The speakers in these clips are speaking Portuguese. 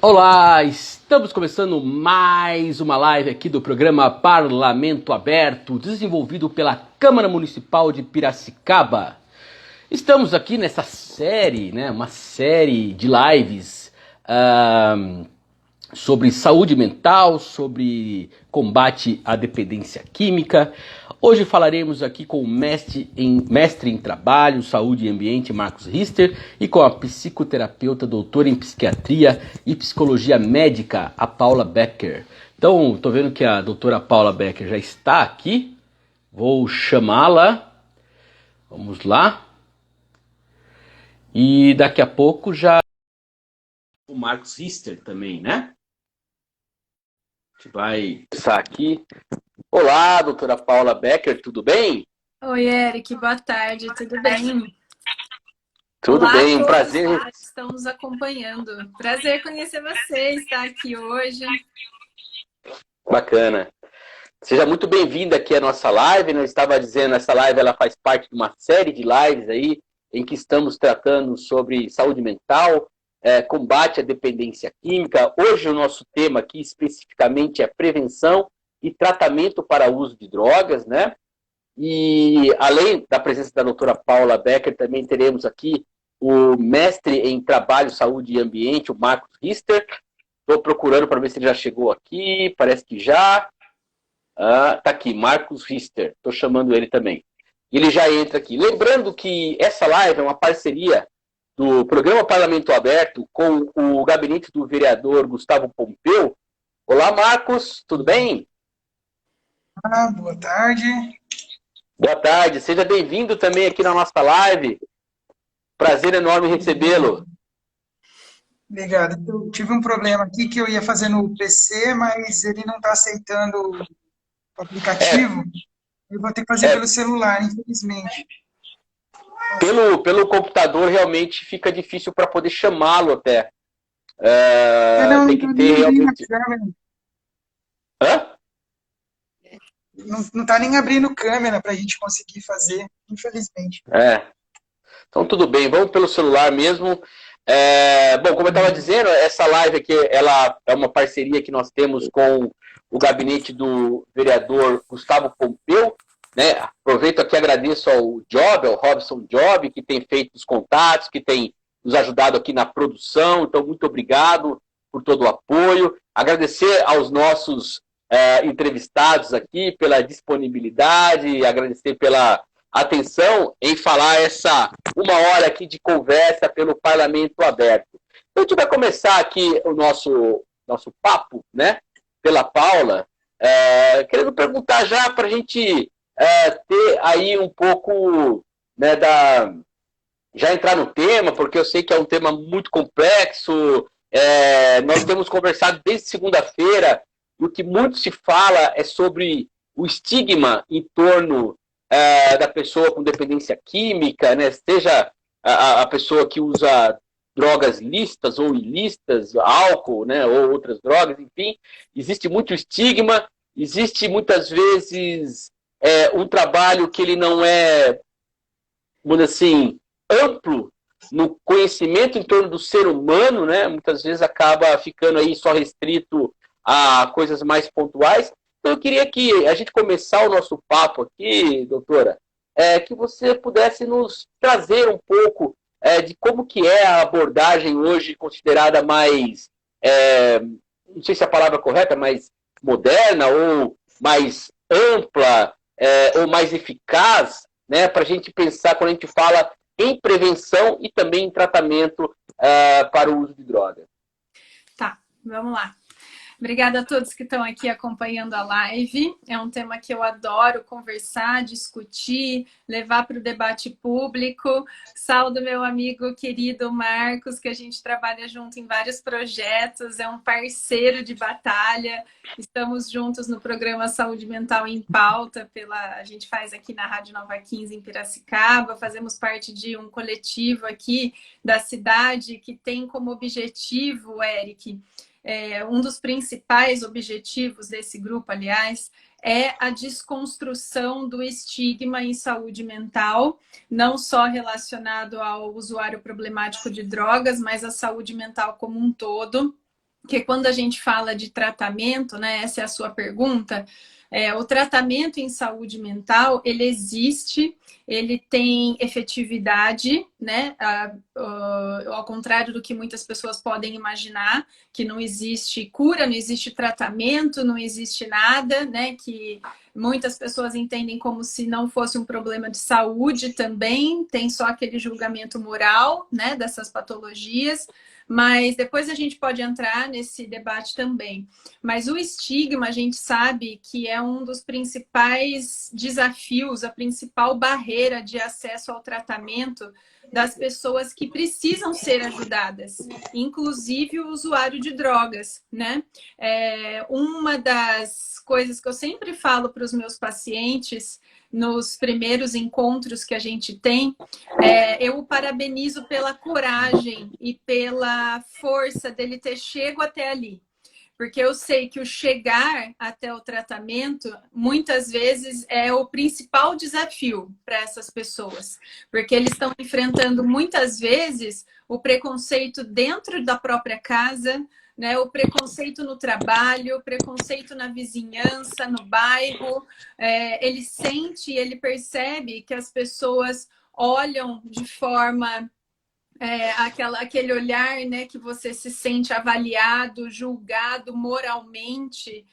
Olá, estamos começando mais uma live aqui do programa Parlamento Aberto, desenvolvido pela Câmara Municipal de Piracicaba. Estamos aqui nessa série, uma série de lives sobre saúde mental, sobre combate à dependência química. Hoje falaremos aqui com o mestre em trabalho, saúde e ambiente, Marcos Rister, e com a psicoterapeuta, doutora em psiquiatria e psicologia médica, a Paula Becker. Então, estou vendo que a doutora Paula Becker já está aqui. Vou chamá-la. Vamos lá. E daqui a pouco já o Marcos Rister também, né? A gente vai começar aqui. Olá, doutora Paula Becker, tudo bem? Oi, Eric, boa tarde, tudo bem? Tudo Olá bem, a todos prazer. que estão nos acompanhando. Prazer conhecer você, estar aqui hoje. Bacana. Seja muito bem-vinda aqui à nossa live. Eu estava dizendo, essa live ela faz parte de uma série de lives aí em que estamos tratando sobre saúde mental, combate à dependência química. Hoje o nosso tema aqui especificamente é prevenção e tratamento para o uso de drogas, né? E além da presença da doutora Paula Becker, também teremos aqui o mestre em trabalho, saúde e ambiente, o Marcos Rister. Estou procurando para ver se ele já chegou aqui, parece que já. Tá aqui, Marcos Rister, estou chamando ele também. Ele já entra aqui. Lembrando que essa live é uma parceria do programa Parlamento Aberto com o gabinete do vereador Gustavo Pompeu. Olá, Marcos, tudo bem? Boa tarde. Boa tarde, seja bem-vindo também aqui na nossa live. Prazer enorme recebê-lo. Obrigado. Eu tive um problema aqui que eu ia fazer no PC, mas ele não está aceitando o aplicativo. Eu vou ter que fazer pelo celular, infelizmente. Pelo computador realmente fica difícil para poder chamá-lo até. Tem que ter realmente. Hã? Não está nem abrindo câmera para a gente conseguir fazer, infelizmente. Então tudo bem, vamos pelo celular mesmo. Bom, como eu estava dizendo, essa live aqui ela é uma parceria que nós temos com o gabinete do vereador Gustavo Pompeu. Né? Aproveito aqui e agradeço ao Robson Job, que tem feito os contatos, que tem nos ajudado aqui na produção. Então, muito obrigado por todo o apoio. Agradecer aos nossos entrevistados aqui pela disponibilidade, agradecer pela atenção em falar essa uma hora aqui de conversa pelo Parlamento Aberto. Então, a gente vai começar aqui o nosso papo, né, pela Paula, querendo perguntar já para a gente ter aí um pouco, né, já entrar no tema, porque eu sei que é um tema muito complexo. Nós temos conversado desde segunda-feira, e o que muito se fala é sobre o estigma em torno da pessoa com dependência química, né? Seja a pessoa que usa drogas lícitas ou ilícitas, álcool, né? Ou outras drogas, enfim. Existe muito estigma, existe muitas vezes um trabalho que ele não é, vamos dizer assim, amplo no conhecimento em torno do ser humano, né? Muitas vezes acaba ficando aí só restrito a coisas mais pontuais. Então, eu queria que a gente começar o nosso papo aqui, doutora, que você pudesse nos trazer um pouco de como que é a abordagem hoje considerada mais, não sei se é a palavra correta, mais moderna ou mais ampla ou mais eficaz, né, para a gente pensar quando a gente fala em prevenção e também em tratamento para o uso de drogas. Tá, vamos lá. Obrigada a todos que estão aqui acompanhando a live. É um tema que eu adoro conversar, discutir, levar para o debate público. Saúdo meu amigo querido Marcos, que a gente trabalha junto em vários projetos, é um parceiro de batalha. Estamos juntos no programa Saúde Mental em Pauta, a gente faz aqui na Rádio Nova 15 em Piracicaba, fazemos parte de um coletivo aqui da cidade que tem como objetivo, Eric, um dos principais objetivos desse grupo, aliás, é a desconstrução do estigma em saúde mental, não só relacionado ao usuário problemático de drogas, mas à saúde mental como um todo. que quando a gente fala de tratamento, né, essa é a sua pergunta, o tratamento em saúde mental, ele existe, ele tem efetividade, né? Ao contrário do que muitas pessoas podem imaginar, que não existe cura, não existe tratamento, não existe nada, né? Que muitas pessoas entendem como se não fosse um problema de saúde também, tem só aquele julgamento moral, né? Dessas patologias. Mas depois a gente pode entrar nesse debate também. Mas o estigma, a gente sabe que é um dos principais desafios, a principal barreira de acesso ao tratamento das pessoas que precisam ser ajudadas, inclusive o usuário de drogas, né? Uma das coisas que eu sempre falo para os meus pacientes nos primeiros encontros que a gente tem, eu o parabenizo pela coragem e pela força dele ter chego até ali. Porque eu sei que o chegar até o tratamento, muitas vezes, é o principal desafio para essas pessoas. Porque eles estão enfrentando, muitas vezes, o preconceito dentro da própria casa, né? O preconceito no trabalho, o preconceito na vizinhança, no bairro. Ele sente, ele percebe que as pessoas olham de forma... aquele olhar, né, que você se sente avaliado, julgado moralmente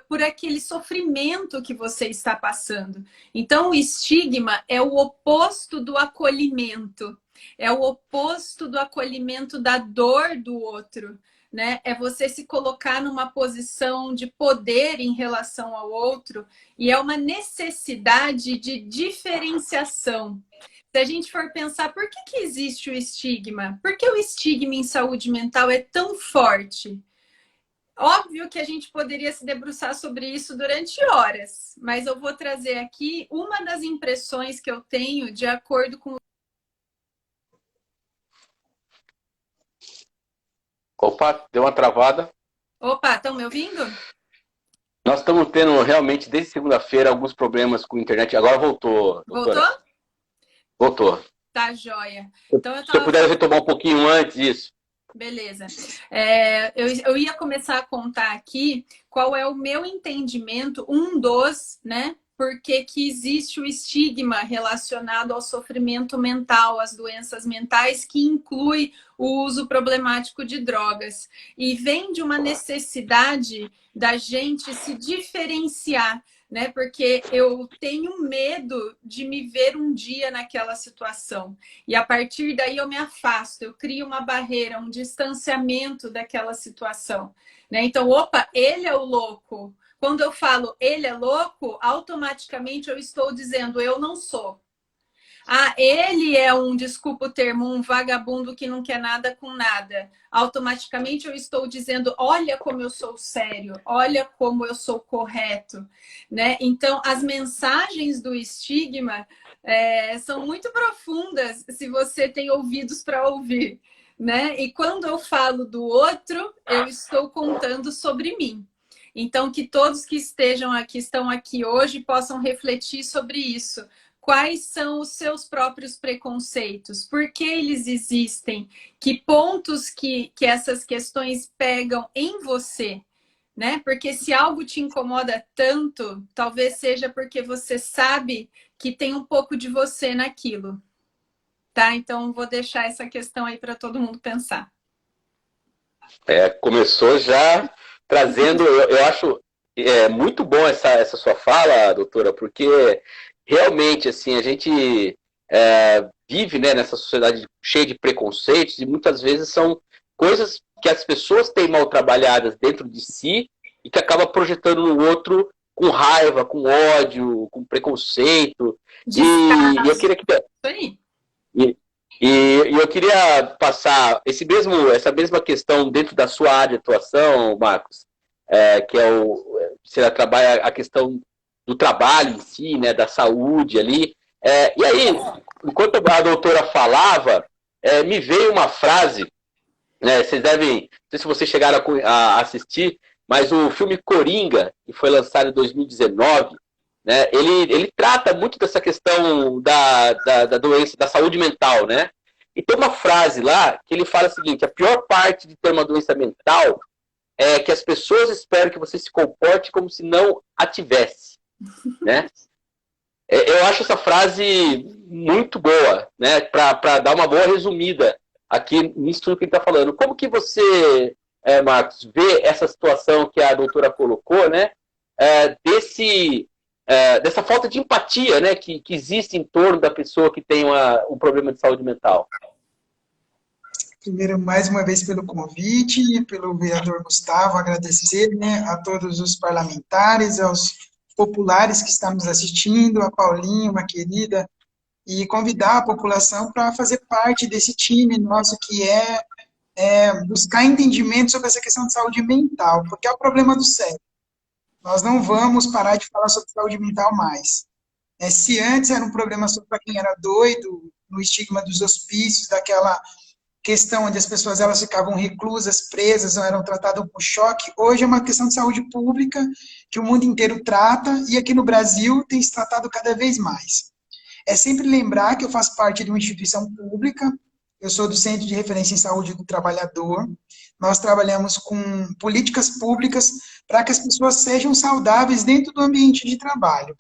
por aquele sofrimento que você está passando. Então, o estigma é o oposto do acolhimento. É o oposto do acolhimento da dor do outro. Né? É você se colocar numa posição de poder em relação ao outro e é uma necessidade de diferenciação. Se a gente for pensar, por que existe o estigma? Por que o estigma em saúde mental é tão forte? Óbvio que a gente poderia se debruçar sobre isso durante horas, mas eu vou trazer aqui uma das impressões que eu tenho de acordo com... Opa, deu uma travada. Opa, estão me ouvindo? Nós estamos tendo realmente, desde segunda-feira, alguns problemas com a internet. Agora voltou, doutora. Voltou? Voltou. Tá, joia. Então, Se eu puder retomar um pouquinho antes disso. Beleza. Eu ia começar a contar aqui qual é o meu entendimento, né? Por que existe o estigma relacionado ao sofrimento mental, às doenças mentais, que inclui o uso problemático de drogas. E vem de uma necessidade da gente se diferenciar, né? Porque eu tenho medo de me ver um dia naquela situação. E a partir daí eu me afasto, eu crio uma barreira, um distanciamento daquela situação, né? Então, opa, ele é o louco. Quando eu falo ele é louco, automaticamente eu estou dizendo eu não sou. Ah, ele é desculpa o termo, um vagabundo que não quer nada com nada. Automaticamente eu estou dizendo, olha como eu sou sério, olha como eu sou correto, né? Então, as mensagens do estigma são muito profundas se você tem ouvidos para ouvir, né? E quando eu falo do outro, eu estou contando sobre mim. Então, que todos que estão aqui hoje possam refletir sobre isso. Quais são os seus próprios preconceitos? Por que eles existem? Que pontos que essas questões pegam em você? Né? Porque se algo te incomoda tanto, talvez seja porque você sabe que tem um pouco de você naquilo. Tá? Então, vou deixar essa questão aí para todo mundo pensar. Começou já trazendo, eu acho muito bom essa sua fala, doutora, porque realmente, assim, a gente vive, né, nessa sociedade cheia de preconceitos e muitas vezes são coisas que as pessoas têm mal trabalhadas dentro de si e que acaba projetando no outro com raiva, com ódio, com preconceito. E eu queria eu queria passar essa mesma questão dentro da sua área de atuação, Marcos, que você trabalha a questão do trabalho em si, né, da saúde ali. E aí, enquanto a doutora falava, me veio uma frase, né, vocês devem, não sei se vocês chegaram a assistir, mas o filme Coringa, que foi lançado em 2019, né, ele trata muito dessa questão da doença, da saúde mental, né? E tem uma frase lá que ele fala o seguinte: a pior parte de ter uma doença mental é que as pessoas esperam que você se comporte como se não a tivesse, né? Eu acho essa frase muito boa, né? Para dar uma boa resumida aqui nisso tudo que ele está falando. Como que você, Marcos, vê essa situação que a doutora colocou, né? Dessa falta de empatia, né? Que existe em torno da pessoa que tem um problema de saúde mental. Primeiro, mais uma vez, pelo convite, pelo vereador Gustavo, agradecer, né, a todos os parlamentares, aos populares que estão nos assistindo, a Paulinha, uma querida, e convidar a população para fazer parte desse time nosso que buscar entendimento sobre essa questão de saúde mental, porque é o problema do século. Nós não vamos parar de falar sobre saúde mental mais. Se antes era um problema só para quem era doido, no estigma dos hospícios, daquela questão onde as pessoas elas ficavam reclusas, presas, ou eram tratadas por choque, hoje é uma questão de saúde pública que o mundo inteiro trata e aqui no Brasil tem se tratado cada vez mais. É sempre lembrar que eu faço parte de uma instituição pública, eu sou do Centro de Referência em Saúde do Trabalhador, nós trabalhamos com políticas públicas para que as pessoas sejam saudáveis dentro do ambiente de trabalho.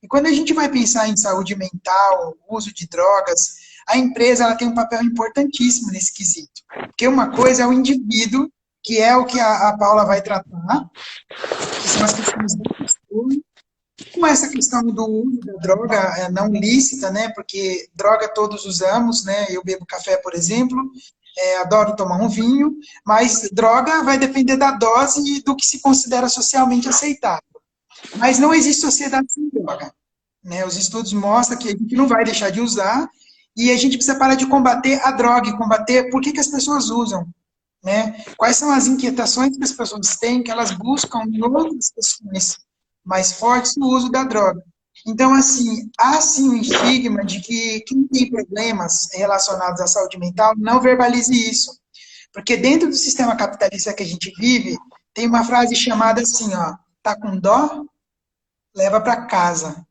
E quando a gente vai pensar em saúde mental, uso de drogas, a empresa ela tem um papel importantíssimo nesse quesito. Porque uma coisa é o indivíduo, que é o que a Paula vai tratar, que são as questões da pessoa, com essa questão do uso da droga não lícita, né? Porque droga todos usamos, né? Eu bebo café, por exemplo, adoro tomar um vinho, mas droga vai depender da dose e do que se considera socialmente aceitável. Mas não existe sociedade sem droga, né? Os estudos mostram que a gente não vai deixar de usar e a gente precisa parar de combater a droga e combater por que as pessoas usam, né? Quais são as inquietações que as pessoas têm, que elas buscam em outras questões mais fortes no uso da droga. Então, assim, há sim um estigma de que quem tem problemas relacionados à saúde mental não verbalize isso. Porque dentro do sistema capitalista que a gente vive, tem uma frase chamada assim, ó, tá com dó? Leva para casa.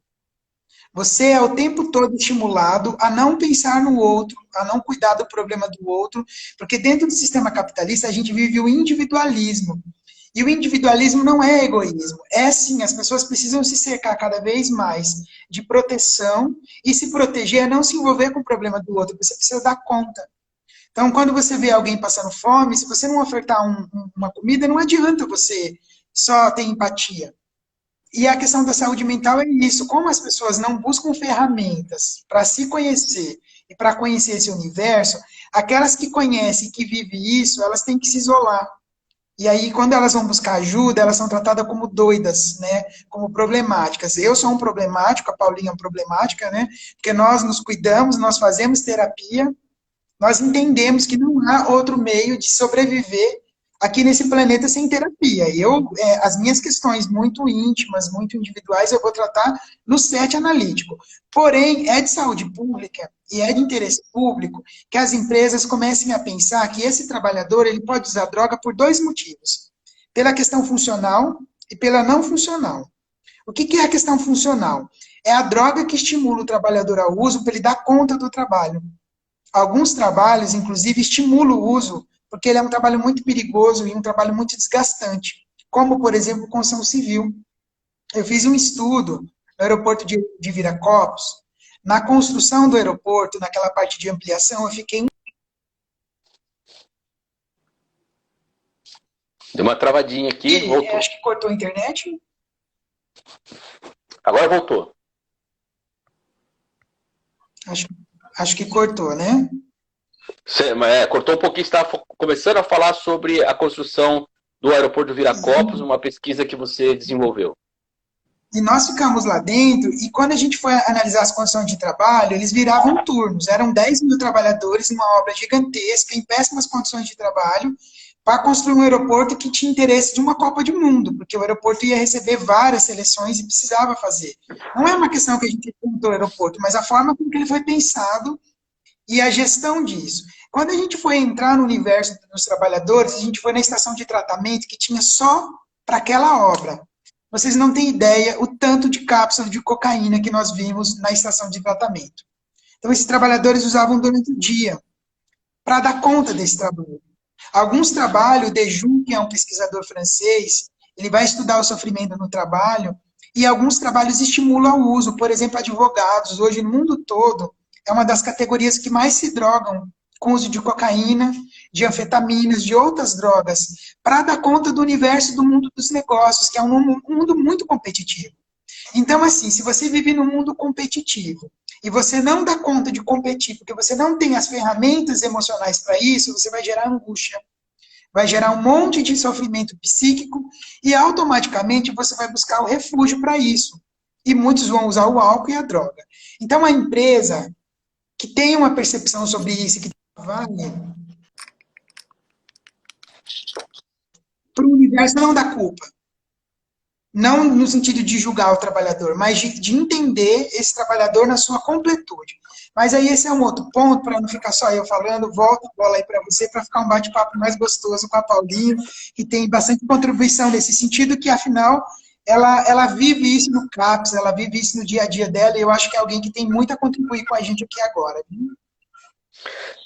Você é o tempo todo estimulado a não pensar no outro, a não cuidar do problema do outro, porque dentro do sistema capitalista a gente vive o individualismo. E o individualismo não é egoísmo. É sim, as pessoas precisam se cercar cada vez mais de proteção, e se proteger é não se envolver com o problema do outro, você precisa dar conta. Então, quando você vê alguém passando fome, se você não ofertar uma comida, não adianta você só ter empatia. E a questão da saúde mental é isso, como as pessoas não buscam ferramentas para se conhecer e para conhecer esse universo, aquelas que conhecem e que vivem isso, elas têm que se isolar. E aí, quando elas vão buscar ajuda, elas são tratadas como doidas, né? Como problemáticas. Eu sou um problemático, a Paulinha é uma problemática, né? Porque nós nos cuidamos, nós fazemos terapia, nós entendemos que não há outro meio de sobreviver aqui nesse planeta sem terapia. As minhas questões muito íntimas, muito individuais, eu vou tratar no set analítico. Porém, é de saúde pública e é de interesse público que as empresas comecem a pensar que esse trabalhador ele pode usar droga por dois motivos. Pela questão funcional e pela não funcional. O que é a questão funcional? É a droga que estimula o trabalhador ao uso para ele dar conta do trabalho. Alguns trabalhos, inclusive, estimulam o uso porque ele é um trabalho muito perigoso e um trabalho muito desgastante, como, por exemplo, construção civil. Eu fiz um estudo no aeroporto de Viracopos. Na construção do aeroporto, naquela parte de ampliação, eu fiquei... Deu uma travadinha aqui, voltou. Acho que cortou a internet. Agora voltou. Acho que cortou, né? Cortou um pouquinho, você estava começando a falar sobre a construção do aeroporto do Viracopos, uma pesquisa que você desenvolveu. E nós ficamos lá dentro, e quando a gente foi analisar as condições de trabalho, eles viravam turnos, eram 10 mil trabalhadores numa obra gigantesca, em péssimas condições de trabalho, para construir um aeroporto que tinha interesse de uma Copa do Mundo, porque o aeroporto ia receber várias seleções e precisava fazer. Não é uma questão que a gente montou o aeroporto, mas a forma como ele foi pensado e a gestão disso. Quando a gente foi entrar no universo dos trabalhadores, a gente foi na estação de tratamento que tinha só para aquela obra. Vocês não têm ideia o tanto de cápsulas de cocaína que nós vimos na estação de tratamento. Então, esses trabalhadores usavam durante o dia. para dar conta desse trabalho. Alguns trabalhos, Dejoux, que é um pesquisador francês, ele vai estudar o sofrimento no trabalho, e alguns trabalhos estimulam o uso. Por exemplo, advogados, hoje no mundo todo, é uma das categorias que mais se drogam com o uso de cocaína, de anfetaminas, de outras drogas, para dar conta do universo do mundo dos negócios, que é um mundo muito competitivo. Então, assim, se você vive num mundo competitivo e você não dá conta de competir, porque você não tem as ferramentas emocionais para isso, você vai gerar angústia, vai gerar um monte de sofrimento psíquico e automaticamente você vai buscar o refúgio para isso. E muitos vão usar o álcool e a droga. Então, a empresa que tem uma percepção sobre isso, que trabalha para o universo não dá culpa. Não no sentido de julgar o trabalhador, mas de entender esse trabalhador na sua completude. Mas aí esse é um outro ponto, para não ficar só eu falando, volto a bola aí para você, para ficar um bate-papo mais gostoso com a Paulinha, que tem bastante contribuição nesse sentido, que afinal ela vive isso no CAPS, ela vive isso no dia a dia dela, e eu acho que é alguém que tem muito a contribuir com a gente aqui agora. Viu?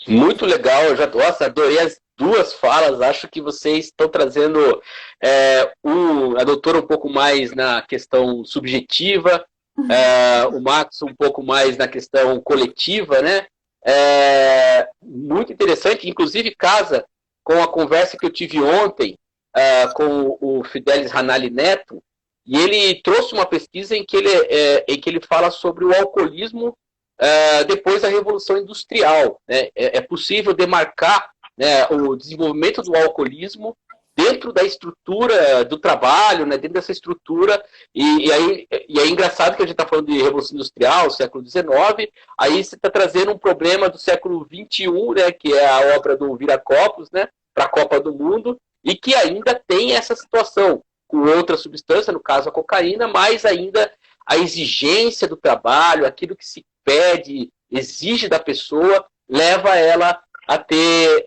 Muito legal, eu já adorei as duas falas, acho que vocês estão trazendo a doutora um pouco mais na questão subjetiva, o Max um pouco mais na questão coletiva, né? Muito interessante, inclusive casa com a conversa que eu tive ontem com o Fidelis Ranalli Neto, e ele trouxe uma pesquisa em que ele fala sobre o alcoolismo depois da Revolução Industrial. Né? É possível demarcar, né, o desenvolvimento do alcoolismo dentro da estrutura do trabalho, né, dentro dessa estrutura, e aí é engraçado que a gente está falando de Revolução Industrial, século XIX, aí você está trazendo um problema do século XXI, né, que é a obra do Viracopos, né, para a Copa do Mundo, e que ainda tem essa situação, com outra substância, no caso a cocaína, mas ainda a exigência do trabalho, aquilo que se pede, exige da pessoa, leva ela a ter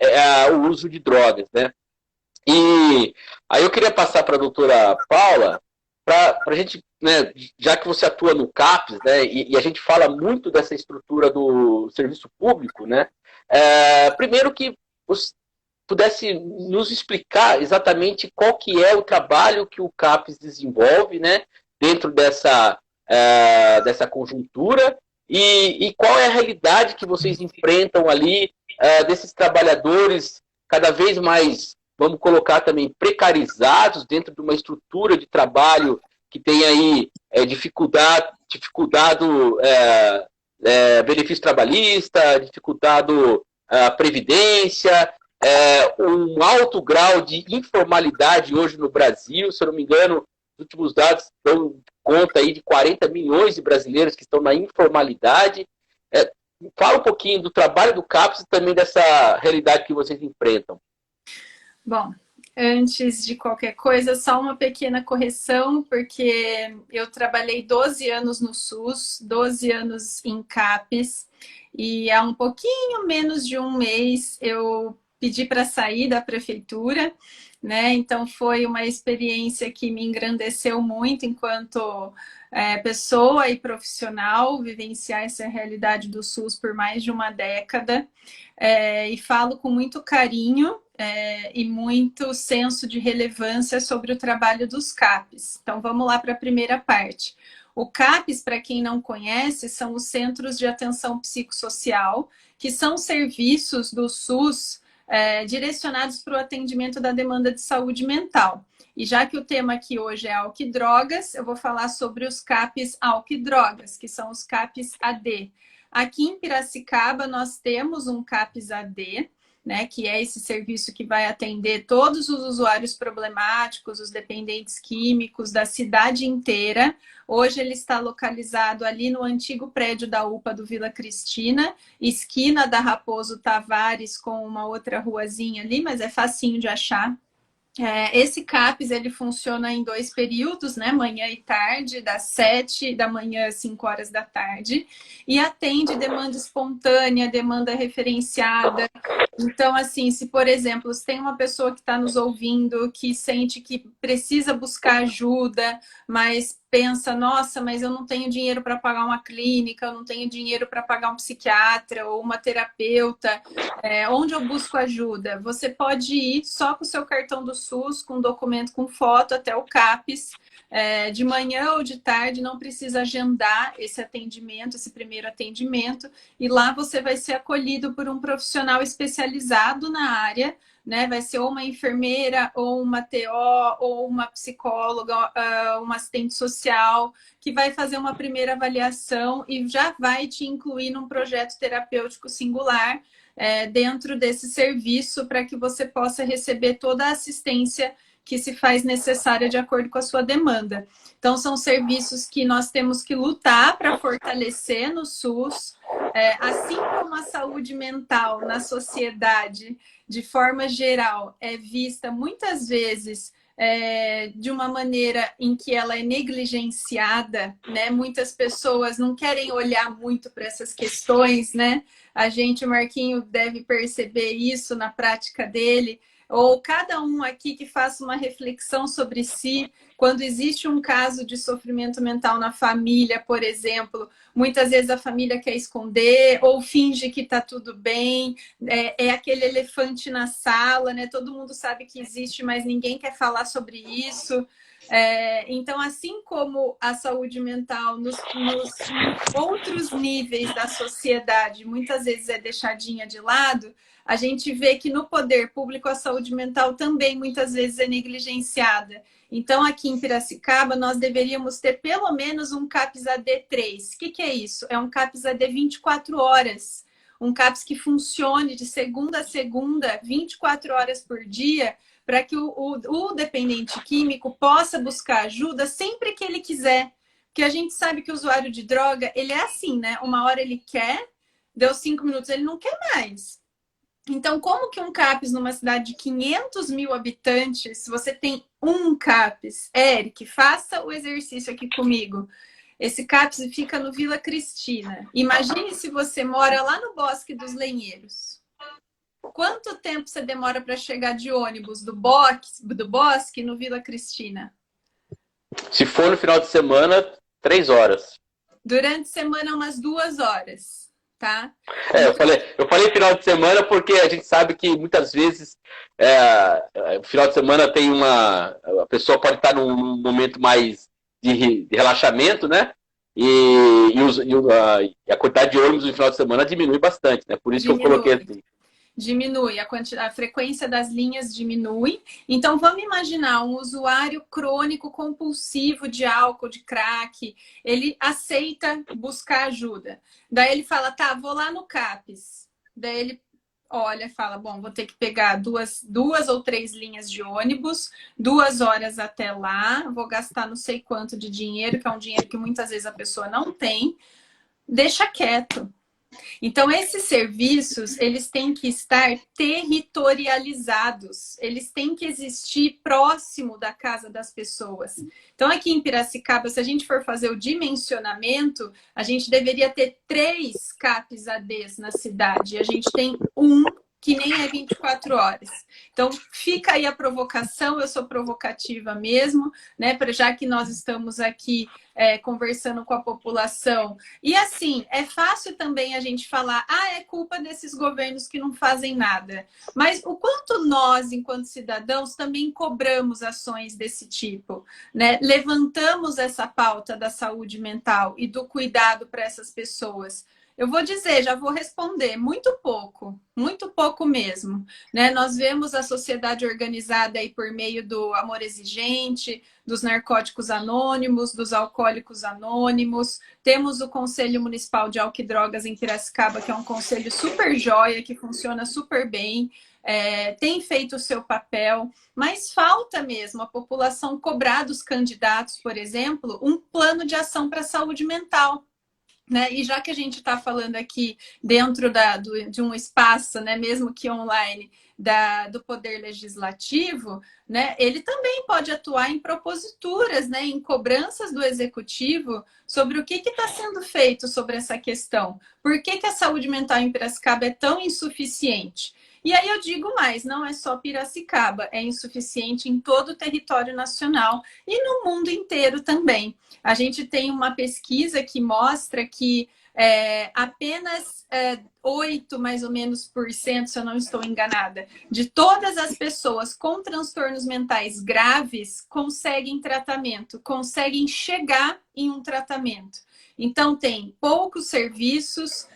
o uso de drogas, né? E aí eu queria passar para a doutora Paula, para a gente, né, já que você atua no CAPES, né, e a gente fala muito dessa estrutura do serviço público, né, primeiro que você pudesse nos explicar exatamente qual que é o trabalho que o CAPES desenvolve, né, dentro dessa conjuntura, e qual é a realidade que vocês enfrentam ali desses trabalhadores cada vez mais, vamos colocar também, precarizados dentro de uma estrutura de trabalho que tem aí dificultado benefício trabalhista, dificultado previdência, um alto grau de informalidade hoje no Brasil. Se eu não me engano, os últimos dados dão conta aí de 40 milhões de brasileiros que estão na informalidade. Fala um pouquinho do trabalho do CAPES e também dessa realidade que vocês enfrentam. Bom, antes de qualquer coisa, só uma pequena correção, porque eu trabalhei 12 anos no SUS, 12 anos em CAPES, e há um pouquinho menos de um mês eu pedi para sair da prefeitura, né? Então foi uma experiência que me engrandeceu muito enquanto pessoa e profissional, vivenciar essa realidade do SUS por mais de uma década, e falo com muito carinho e muito senso de relevância sobre o trabalho dos CAPES. Então vamos lá para a primeira parte. O CAPES, para quem não conhece, são os Centros de Atenção Psicossocial, que são serviços do SUS direcionados para o atendimento da demanda de saúde mental. E já que o tema aqui hoje é álcool e drogas, eu vou falar sobre os CAPES álcool e drogas, que são os CAPES AD. Aqui em Piracicaba, nós temos um CAPES AD, né, que é esse serviço que vai atender todos os usuários problemáticos, os dependentes químicos da cidade inteira. Hoje ele está localizado ali no antigo prédio da UPA do Vila Cristina, esquina da Raposo Tavares com uma outra ruazinha ali, mas é facinho de achar. Esse CAPES ele funciona em 2 períodos, né? Manhã e tarde, das 7 da manhã às 5 horas da tarde, e atende demanda espontânea, demanda referenciada, Então, assim, se, por exemplo, se tem uma pessoa que está nos ouvindo, que sente que precisa buscar ajuda, mas pensa, nossa, mas eu não tenho dinheiro para pagar uma clínica, eu não tenho dinheiro para pagar um psiquiatra ou uma terapeuta, onde eu busco ajuda? Você pode ir só com o seu cartão do SUS, com documento com foto, até o CAPES, de manhã ou de tarde, não precisa agendar esse atendimento, esse primeiro atendimento, e lá você vai ser acolhido por um profissional especializado na área, né? Vai ser ou uma enfermeira, ou uma TO, ou uma psicóloga, uma assistente social, que vai fazer uma primeira avaliação e já vai te incluir num projeto terapêutico singular dentro desse serviço para que você possa receber toda a assistência que se faz necessária de acordo com a sua demanda. Então, são serviços que nós temos que lutar para fortalecer no SUS, assim como a saúde mental na sociedade, de forma geral, é vista muitas vezes de uma maneira em que ela é negligenciada, né? Muitas pessoas não querem olhar muito para essas questões, né? O Marquinho deve perceber isso na prática dele, ou cada um aqui que faça uma reflexão sobre si. Quando existe um caso de sofrimento mental na família, por exemplo, muitas vezes a família quer esconder ou finge que está tudo bem, é aquele elefante na sala, né? Todo mundo sabe que existe, mas ninguém quer falar sobre isso. Então, assim como a saúde mental nos outros níveis da sociedade muitas vezes é deixadinha de lado, a gente vê que no poder público a saúde mental também muitas vezes é negligenciada. Então, aqui em Piracicaba, nós deveríamos ter pelo menos um CAPS AD3. O que é isso? É um CAPS AD 24 horas. Um CAPS que funcione de segunda a segunda, 24 horas por dia, para que o dependente químico possa buscar ajuda sempre que ele quiser. Porque a gente sabe que o usuário de droga, ele é assim, né? Uma hora ele quer, deu 5 minutos, ele não quer mais. Então, como que um CAPS numa cidade de 500 mil habitantes, se você tem um CAPS, Eric, faça o exercício aqui comigo. Esse CAPS fica no Vila Cristina. Imagine se você mora lá no Bosque dos Lenheiros. Quanto tempo você demora para chegar de ônibus do Bosque no Vila Cristina? Se for no final de semana, 3 horas. Durante a semana, umas 2 horas. Tá? Eu falei final de semana porque a gente sabe que muitas vezes final de semana tem a pessoa pode estar num momento mais de relaxamento, né? E a quantidade de ônibus no final de semana diminui bastante, né? Por isso que eu coloquei assim. Diminui, a frequência das linhas diminui. Então, vamos imaginar um usuário crônico compulsivo de álcool, de crack, ele aceita buscar ajuda. Daí ele fala, tá, vou lá no CAPS. Daí ele olha e fala, bom, vou ter que pegar duas ou 3 linhas de ônibus, 2 horas até lá, vou gastar não sei quanto de dinheiro, que é um dinheiro que muitas vezes a pessoa não tem. Deixa quieto. Então, esses serviços, eles têm que estar territorializados, eles têm que existir próximo da casa das pessoas. Então, aqui em Piracicaba, se a gente for fazer o dimensionamento, a gente deveria ter 3 CAPS ADs na cidade. A gente tem um que nem é 24 horas. Então, fica aí a provocação, eu sou provocativa mesmo, né? Já que nós estamos aqui conversando com a população. E assim, é fácil também a gente falar, é culpa desses governos que não fazem nada. Mas o quanto nós, enquanto cidadãos, também cobramos ações desse tipo, né? Levantamos essa pauta da saúde mental e do cuidado para essas pessoas. Eu vou dizer, já vou responder, muito pouco mesmo, né? Nós vemos a sociedade organizada aí por meio do Amor Exigente, dos narcóticos anônimos, dos alcoólicos anônimos, temos o Conselho Municipal de Álcool e Drogas em Piracicaba, que é um conselho super joia, que funciona super bem, tem feito o seu papel, mas falta mesmo a população cobrar dos candidatos, por exemplo, um plano de ação para a saúde mental. Né? E já que a gente está falando aqui dentro de um espaço, né, mesmo que online, do Poder Legislativo, né, ele também pode atuar em proposituras, né, em cobranças do Executivo sobre o que está sendo feito sobre essa questão. Por que a saúde mental em Piracicaba é tão insuficiente? E aí eu digo mais, não é só Piracicaba, é insuficiente em todo o território nacional e no mundo inteiro também. A gente tem uma pesquisa que mostra que apenas 8, mais ou menos, por cento, se eu não estou enganada, de todas as pessoas com transtornos mentais graves conseguem tratamento, conseguem chegar em um tratamento. Então, tem poucos serviços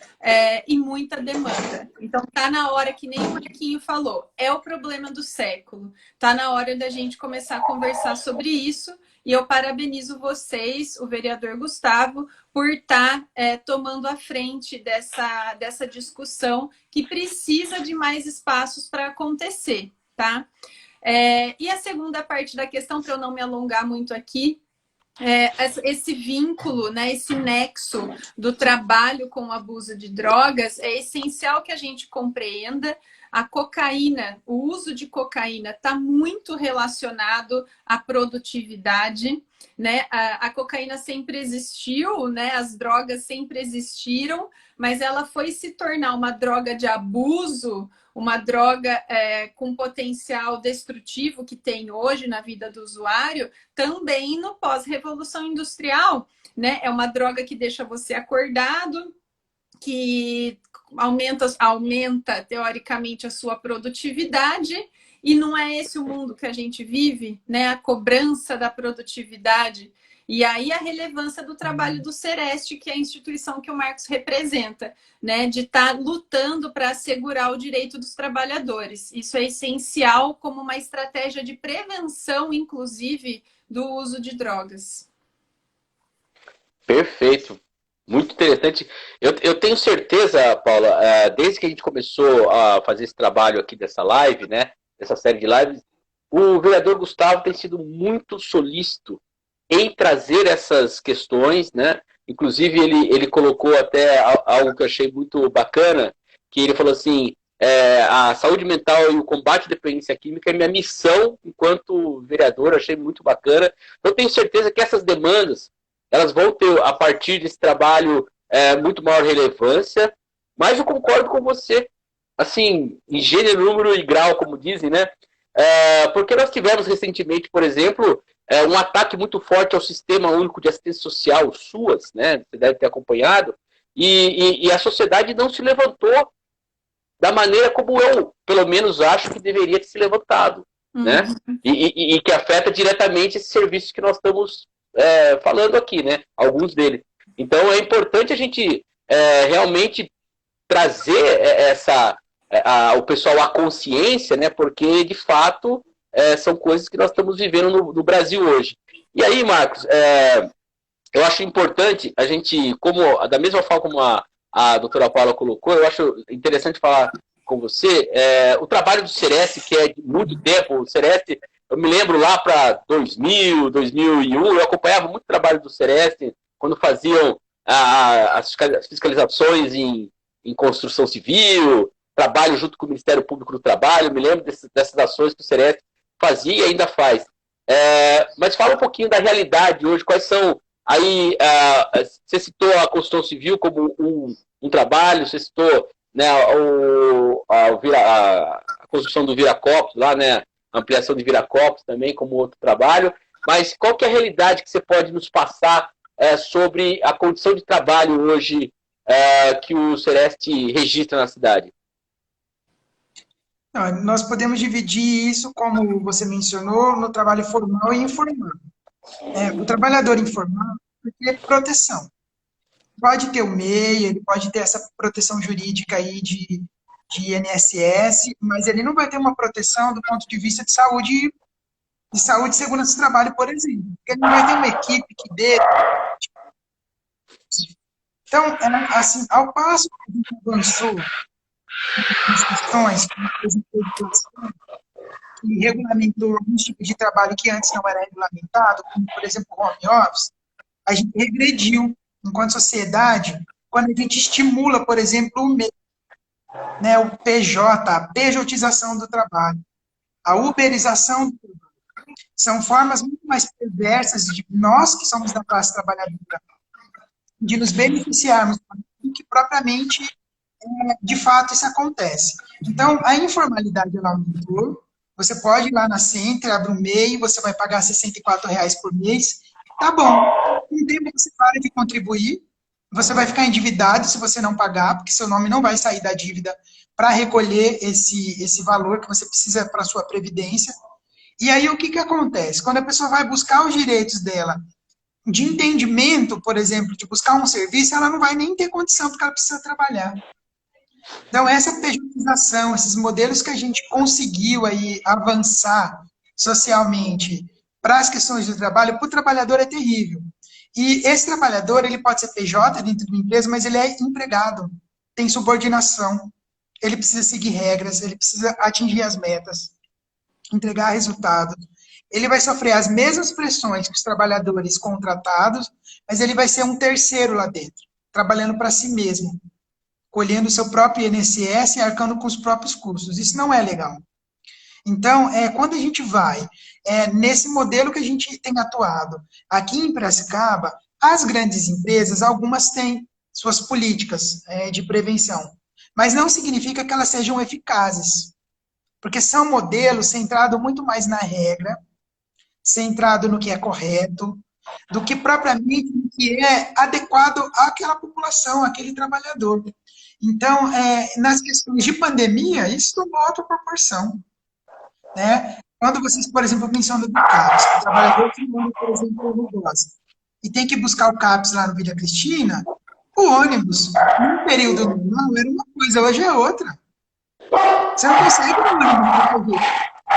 e muita demanda. Então, tá na hora, que nem o Marquinho falou, é o problema do século. Tá na hora da gente começar a conversar sobre isso. E eu parabenizo vocês, o vereador Gustavo, por estar tomando a frente dessa discussão que precisa de mais espaços para acontecer, tá? E a segunda parte da questão, para eu não me alongar muito aqui, esse vínculo, né, esse nexo do trabalho com o abuso de drogas, é essencial que a gente compreenda. A cocaína, o uso de cocaína está muito relacionado à produtividade, né? A cocaína sempre existiu, né? As drogas sempre existiram, mas ela foi se tornar uma droga de abuso, uma droga com potencial destrutivo que tem hoje na vida do usuário, também no pós-revolução industrial, né? É uma droga que deixa você acordado, que aumenta teoricamente a sua produtividade, e não é esse o mundo que a gente vive, né? A cobrança da produtividade. E aí a relevância do trabalho do Sereste, que é a instituição que o Marcos representa, né? De estar lutando para assegurar o direito dos trabalhadores. Isso é essencial como uma estratégia de prevenção, inclusive, do uso de drogas. Perfeito. Muito interessante. Eu tenho certeza, Paula, desde que a gente começou a fazer esse trabalho aqui dessa live, né, dessa série de lives, o vereador Gustavo tem sido muito solícito em trazer essas questões, né? Inclusive, ele colocou até algo que eu achei muito bacana, que ele falou assim, a saúde mental e o combate à dependência química é minha missão enquanto vereador, achei muito bacana. Então, tenho certeza que essas demandas elas vão ter, a partir desse trabalho, muito maior relevância, mas eu concordo com você, assim, em gênero, número e grau, como dizem, né? Porque nós tivemos recentemente, por exemplo, um ataque muito forte ao Sistema Único de Assistência Social, o SUAS, né? Você deve ter acompanhado, e a sociedade não se levantou da maneira como eu, pelo menos, acho que deveria ter se levantado, né? E que afeta diretamente esses serviços que nós estamos falando aqui, né? Alguns deles. Então é importante a gente realmente trazer o pessoal à consciência, né? Porque de fato são coisas que nós estamos vivendo no Brasil hoje. E aí, Marcos, eu acho importante a gente, da mesma forma como a doutora Paula colocou, eu acho interessante falar com você o trabalho do Sereste, que é de muito tempo. O Sereste, eu me lembro lá para 2000, 2001, eu acompanhava muito o trabalho do Sereste quando faziam as fiscalizações em construção civil, trabalho junto com o Ministério Público do Trabalho. Eu me lembro dessas ações que o Sereste fazia e ainda faz. Mas fala um pouquinho da realidade hoje, quais são aí, você citou a construção civil como um trabalho, você citou, né, a construção do Viracopos lá, né, a ampliação de Viracopos também como outro trabalho, mas qual que é a realidade que você pode nos passar sobre a condição de trabalho hoje que o Sereste registra na cidade? Nós podemos dividir isso, como você mencionou, no trabalho formal e informal. O trabalhador informal tem proteção. Pode ter o MEI, ele pode ter essa proteção jurídica aí de INSS, mas ele não vai ter uma proteção do ponto de vista de saúde e segurança do trabalho, por exemplo. Porque ele não vai ter uma equipe que dê. Então, assim, ao passo que a gente avançou instituições, que regulamentou alguns tipos de trabalho que antes não era regulamentado, como, por exemplo, o home office, a gente regrediu enquanto sociedade quando a gente estimula, por exemplo, o MEI, né, o PJ, a pejotização do trabalho, a uberização do trabalho. São formas muito mais perversas de nós, que somos da classe trabalhadora, de nos beneficiarmos do que propriamente de fato isso acontece. Então, a informalidade ela aumentou. Você pode ir lá na Center, abre um MEI, você vai pagar R$ 64 por mês. Tá bom. Com o tempo você para de contribuir, você vai ficar endividado se você não pagar, porque seu nome não vai sair da dívida para recolher esse valor que você precisa para a sua previdência. E aí, o que acontece? Quando a pessoa vai buscar os direitos dela de entendimento, por exemplo, de buscar um serviço, ela não vai nem ter condição, porque ela precisa trabalhar. Então, essa pejotização, esses modelos que a gente conseguiu aí avançar socialmente para as questões do trabalho, para o trabalhador é terrível. E esse trabalhador, ele pode ser PJ dentro de uma empresa, mas ele é empregado, tem subordinação, ele precisa seguir regras, ele precisa atingir as metas, entregar resultados. Ele vai sofrer as mesmas pressões que os trabalhadores contratados, mas ele vai ser um terceiro lá dentro, trabalhando para si mesmo, colhendo o seu próprio INSS e arcando com os próprios custos. Isso não é legal. Então, quando a gente vai nesse modelo que a gente tem atuado aqui em Piracicaba, as grandes empresas, algumas têm suas políticas de prevenção, mas não significa que elas sejam eficazes, porque são modelos centrados muito mais na regra, centrado no que é correto, do que propriamente no que é adequado àquela população, àquele trabalhador. Então, nas questões de pandemia, isso tomou outra proporção. Né? Quando vocês, por exemplo, mencionam do CAPS, o trabalhador que manda, por exemplo, no ônibus, e tem que buscar o CAPS lá no Vila Cristina, o ônibus, num período normal, era uma coisa, hoje é outra. Você não consegue no ônibus.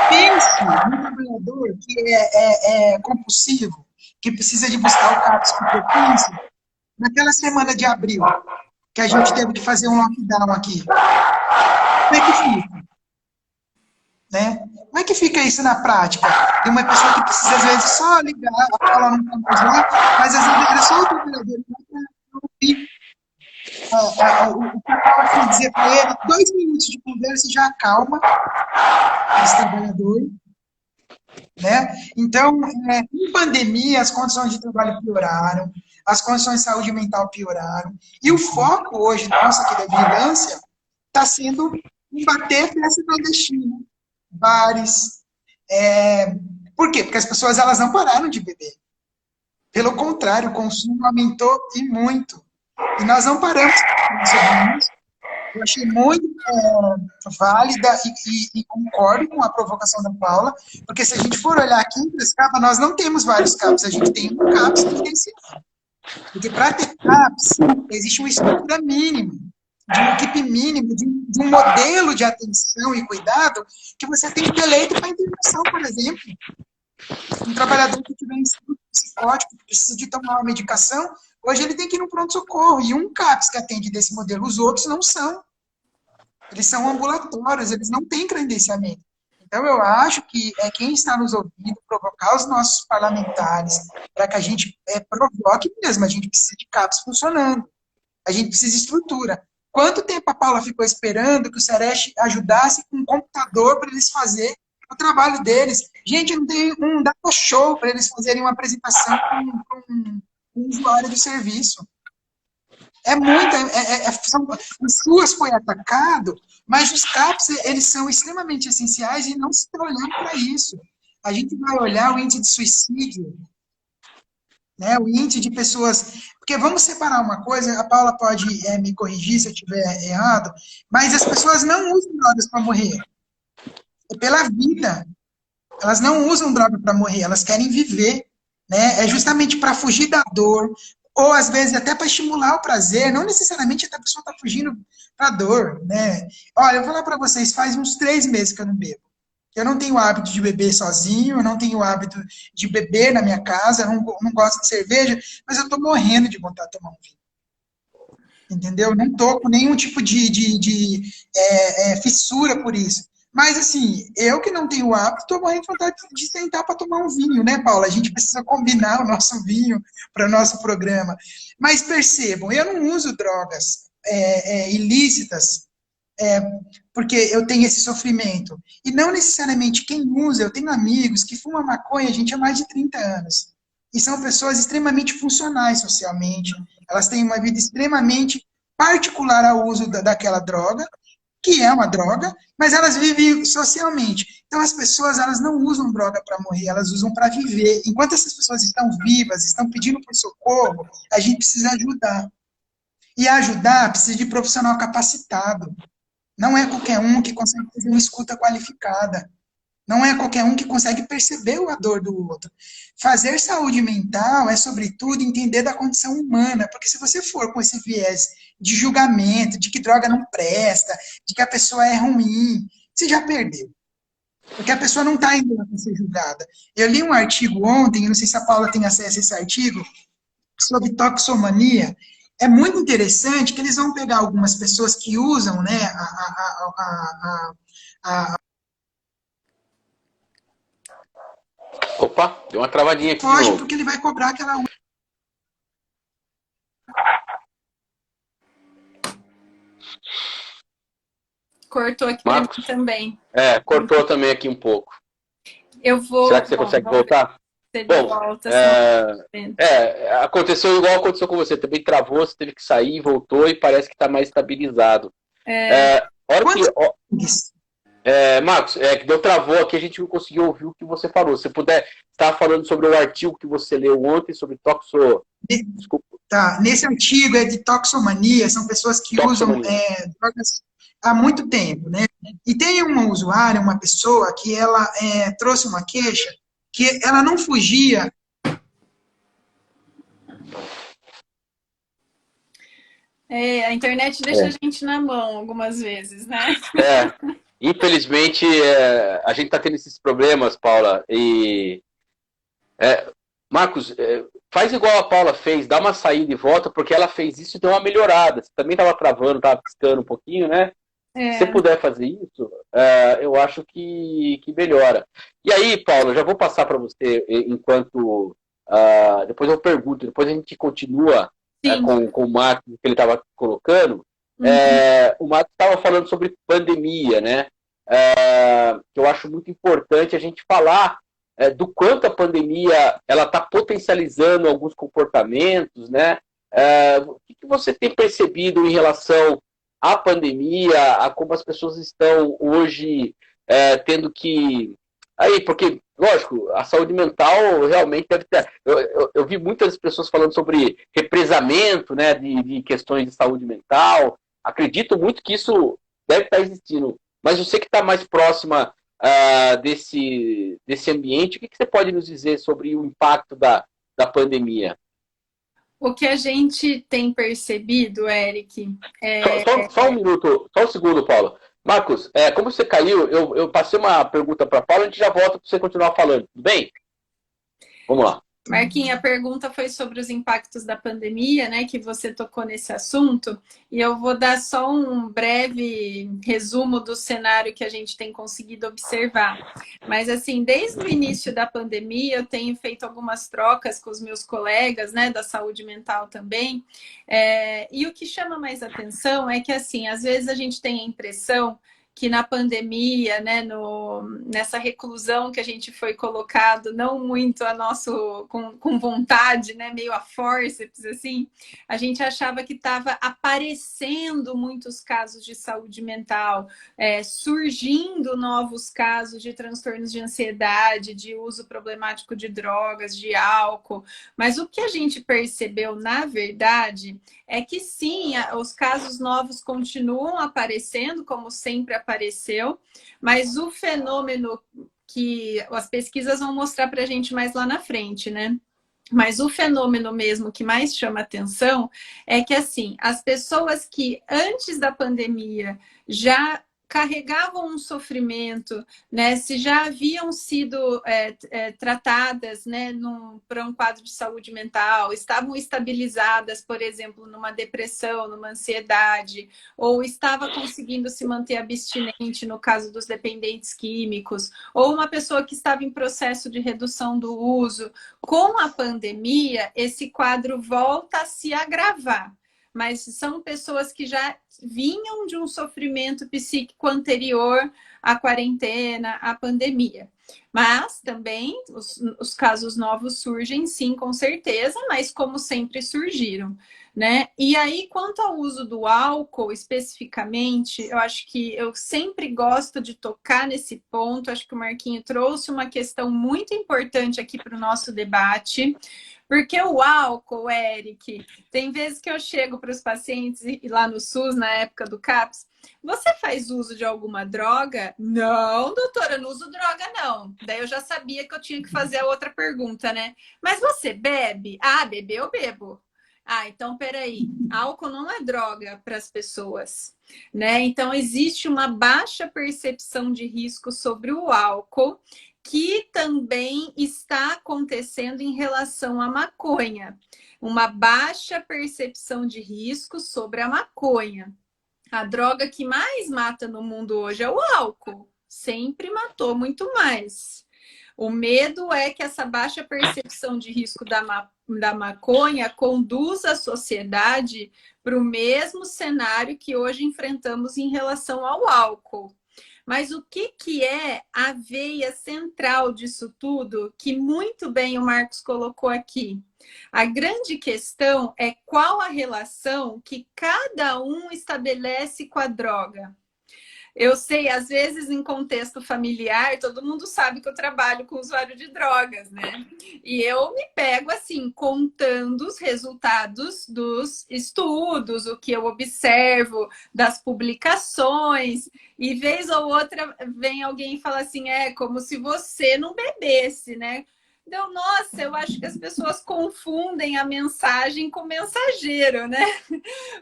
Pense num trabalhador que é compulsivo, que precisa de buscar o CAPS com frequência, naquela semana de abril, que a gente teve que fazer um lockdown aqui. Como é que fica? Né? Como é que fica isso na prática? Tem uma pessoa que precisa, às vezes, só ligar, a Paula não campus lá, mas às vezes era só o trabalhador para ouvir o que a Paula quer dizer para ele. 2 minutos de conversa já acalma esse trabalhador. Né? Então, em pandemia, as condições de trabalho pioraram, as condições de saúde mental pioraram, e o foco hoje, nosso aqui da vigilância, está sendo combater a festa clandestina, bares. Por quê? Porque as pessoas elas não pararam de beber. Pelo contrário, o consumo aumentou e muito. E nós não paramos de isso. Eu achei muito válida e concordo com a provocação da Paula, porque se a gente for olhar aqui em Piracicaba, nós não temos vários CAPs, a gente tem um CAPs credenciado. Porque para ter CAPs, existe uma estrutura mínima, de uma equipe mínima, de um modelo de atenção e cuidado que você tem que ter leito para internação, por exemplo. Um trabalhador que tiver em estudo psicótico, que precisa de tomar uma medicação, hoje ele tem que ir no pronto-socorro, e um CAPS que atende desse modelo, os outros não são. Eles são ambulatórios, eles não têm credenciamento. Então, eu acho que quem está nos ouvindo, provocar os nossos parlamentares, para que a gente provoque mesmo, a gente precisa de CAPS funcionando, a gente precisa de estrutura. Quanto tempo a Paula ficou esperando que o Sereste ajudasse com um computador para eles fazerem o trabalho deles? Gente, não tem um data show para eles fazerem uma apresentação com um usuário do serviço. O SUAS foi atacado, mas os CAPs, eles são extremamente essenciais e não se está olhando para isso. A gente vai olhar o índice de suicídio, né, o índice de pessoas... Porque vamos separar uma coisa, a Paula pode me corrigir se eu estiver errado, mas as pessoas não usam drogas para morrer. É pela vida. Elas não usam droga para morrer, elas querem viver. Né? É justamente para fugir da dor, ou às vezes até para estimular o prazer, não necessariamente a pessoa está fugindo para a dor. Né? Olha, eu vou falar para vocês, faz uns 3 meses que eu não bebo. Eu não tenho o hábito de beber sozinho, eu não tenho o hábito de beber na minha casa, eu não gosto de cerveja, mas eu estou morrendo de vontade de tomar um vinho. Entendeu? Eu não estou com nenhum tipo de fissura por isso. Mas, assim, eu que não tenho o hábito, estou morrendo de vontade de sentar para tomar um vinho, né, Paula? A gente precisa combinar o nosso vinho para o nosso programa. Mas percebam, eu não uso drogas ilícitas porque eu tenho esse sofrimento. E não necessariamente quem usa, eu tenho amigos que fumam maconha, gente, há mais de 30 anos. E são pessoas extremamente funcionais socialmente, elas têm uma vida extremamente particular ao uso daquela droga, que é uma droga, mas elas vivem socialmente. Então, as pessoas, elas não usam droga para morrer, elas usam para viver. Enquanto essas pessoas estão vivas, estão pedindo por socorro, a gente precisa ajudar. E ajudar precisa de profissional capacitado. Não é qualquer um que consegue fazer uma escuta qualificada. Não é qualquer um que consegue perceber a dor do outro. Fazer saúde mental é, sobretudo, entender da condição humana, porque se você for com esse viés de julgamento, de que droga não presta, de que a pessoa é ruim, você já perdeu. Porque a pessoa não está indo lá para ser julgada. Eu li um artigo ontem, eu não sei se a Paula tem acesso a esse artigo, sobre toxomania. É muito interessante que eles vão pegar algumas pessoas que usam, né, Opa, deu uma travadinha aqui de foge novo. porque ele vai cobrar aquela. Cortou aqui para mim também. Cortou também aqui um pouco. Eu vou. Será que você consegue voltar? Bom, volta, aconteceu igual aconteceu com você. Também travou, você teve que sair, voltou e parece que está mais estabilizado. Marcos, que deu travou aqui, a gente não conseguiu ouvir o que você falou. Se puder, estava falando sobre o artigo que você leu ontem sobre Desculpa. Tá, nesse artigo é de toxomania, são pessoas que usam drogas há muito tempo, né? E tem uma usuária, uma pessoa, que ela trouxe uma queixa que ela não fugia. A internet deixa a gente na mão algumas vezes, né? Infelizmente, a gente está tendo esses problemas, Paula. E Marcos, faz igual a Paula fez, dá uma saída e volta, porque ela fez isso e deu uma melhorada. Você também estava travando, estava piscando um pouquinho, né? Se você puder fazer isso, eu acho que melhora. E aí, Paula, já vou passar para você enquanto... depois eu pergunto, depois a gente continua com o Marcos, que ele estava colocando. O Marcos estava falando sobre pandemia, né? Que eu acho muito importante a gente falar do quanto a pandemia ela está potencializando alguns comportamentos, né? O que você tem percebido em relação à pandemia, a como as pessoas estão hoje tendo que... porque, lógico, a saúde mental realmente deve ter... Eu vi muitas pessoas falando sobre represamento, né, de questões de saúde mental. Acredito muito que isso deve estar existindo. Mas você que está mais próxima desse ambiente, o que você pode nos dizer sobre o impacto da pandemia? O que a gente tem percebido, Eric... Só um minuto, só um segundo, Paula. Marcos, como você caiu, eu passei uma pergunta para a Paula, a gente já volta para você continuar falando, tudo bem? Vamos lá. Marquinhos, a pergunta foi sobre os impactos da pandemia, né, que você tocou nesse assunto, e eu vou dar só um breve resumo do cenário que a gente tem conseguido observar. Mas, assim, desde o início da pandemia, eu tenho feito algumas trocas com os meus colegas, né, da saúde mental também, e o que chama mais atenção é que, assim, às vezes a gente tem a impressão que na pandemia, né, nessa reclusão que a gente foi colocado, não muito com vontade, né, meio a forceps, assim, a gente achava que estava aparecendo muitos casos de saúde mental, surgindo novos casos de transtornos de ansiedade, de uso problemático de drogas, de álcool, mas o que a gente percebeu, na verdade, é que sim, os casos novos continuam aparecendo, como sempre apareceu, mas o fenômeno que as pesquisas vão mostrar para a gente mais lá na frente, né? Mas o fenômeno mesmo que mais chama atenção é que, assim, as pessoas que antes da pandemia já carregavam um sofrimento, né, se já haviam sido tratadas, né, para um quadro de saúde mental, estavam estabilizadas, por exemplo, numa depressão, numa ansiedade, ou estava conseguindo se manter abstinente no caso dos dependentes químicos, ou uma pessoa que estava em processo de redução do uso. Com a pandemia, esse quadro volta a se agravar. Mas são pessoas que já vinham de um sofrimento psíquico anterior à quarentena, à pandemia. Mas também os casos novos surgem, sim, com certeza, mas como sempre surgiram, né? E aí, quanto ao uso do álcool especificamente, eu acho que eu sempre gosto de tocar nesse ponto. Acho que o Marquinho trouxe uma questão muito importante aqui para o nosso debate. Porque o álcool, Eric, tem vezes que eu chego para os pacientes e lá no SUS, na época do CAPS, você faz uso de alguma droga? Não, doutora, não uso droga, não. Daí eu já sabia que eu tinha que fazer a outra pergunta, né? Mas você bebe? Ah, beber eu bebo. Ah, então peraí. Álcool não é droga para as pessoas, né? Então existe uma baixa percepção de risco sobre o álcool, que também está acontecendo em relação à maconha. Uma baixa percepção de risco sobre a maconha. A droga que mais mata no mundo hoje é o álcool. Sempre matou muito mais. O medo é que essa baixa percepção de risco da maconha conduza a sociedade para o mesmo cenário que hoje enfrentamos em relação ao álcool. Mas o que é a veia central disso tudo, que muito bem o Marcos colocou aqui? A grande questão é qual a relação que cada um estabelece com a droga. Eu sei, às vezes, em contexto familiar, todo mundo sabe que eu trabalho com usuário de drogas, né? E eu me pego, assim, contando os resultados dos estudos, o que eu observo, das publicações, e vez ou outra vem alguém e fala assim, é como se você não bebesse, né? Então, nossa, eu acho que as pessoas confundem a mensagem com o mensageiro, né?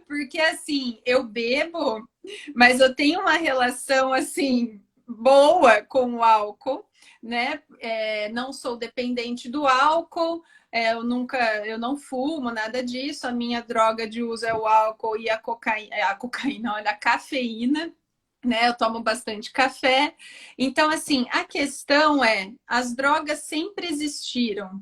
Porque, assim, eu bebo, mas eu tenho uma relação assim boa com o álcool, né? Não sou dependente do álcool, eu não fumo nada disso. A minha droga de uso é o álcool e a cocaína, olha, a cafeína. Né, eu tomo bastante café. Então, assim, a questão é: as drogas sempre existiram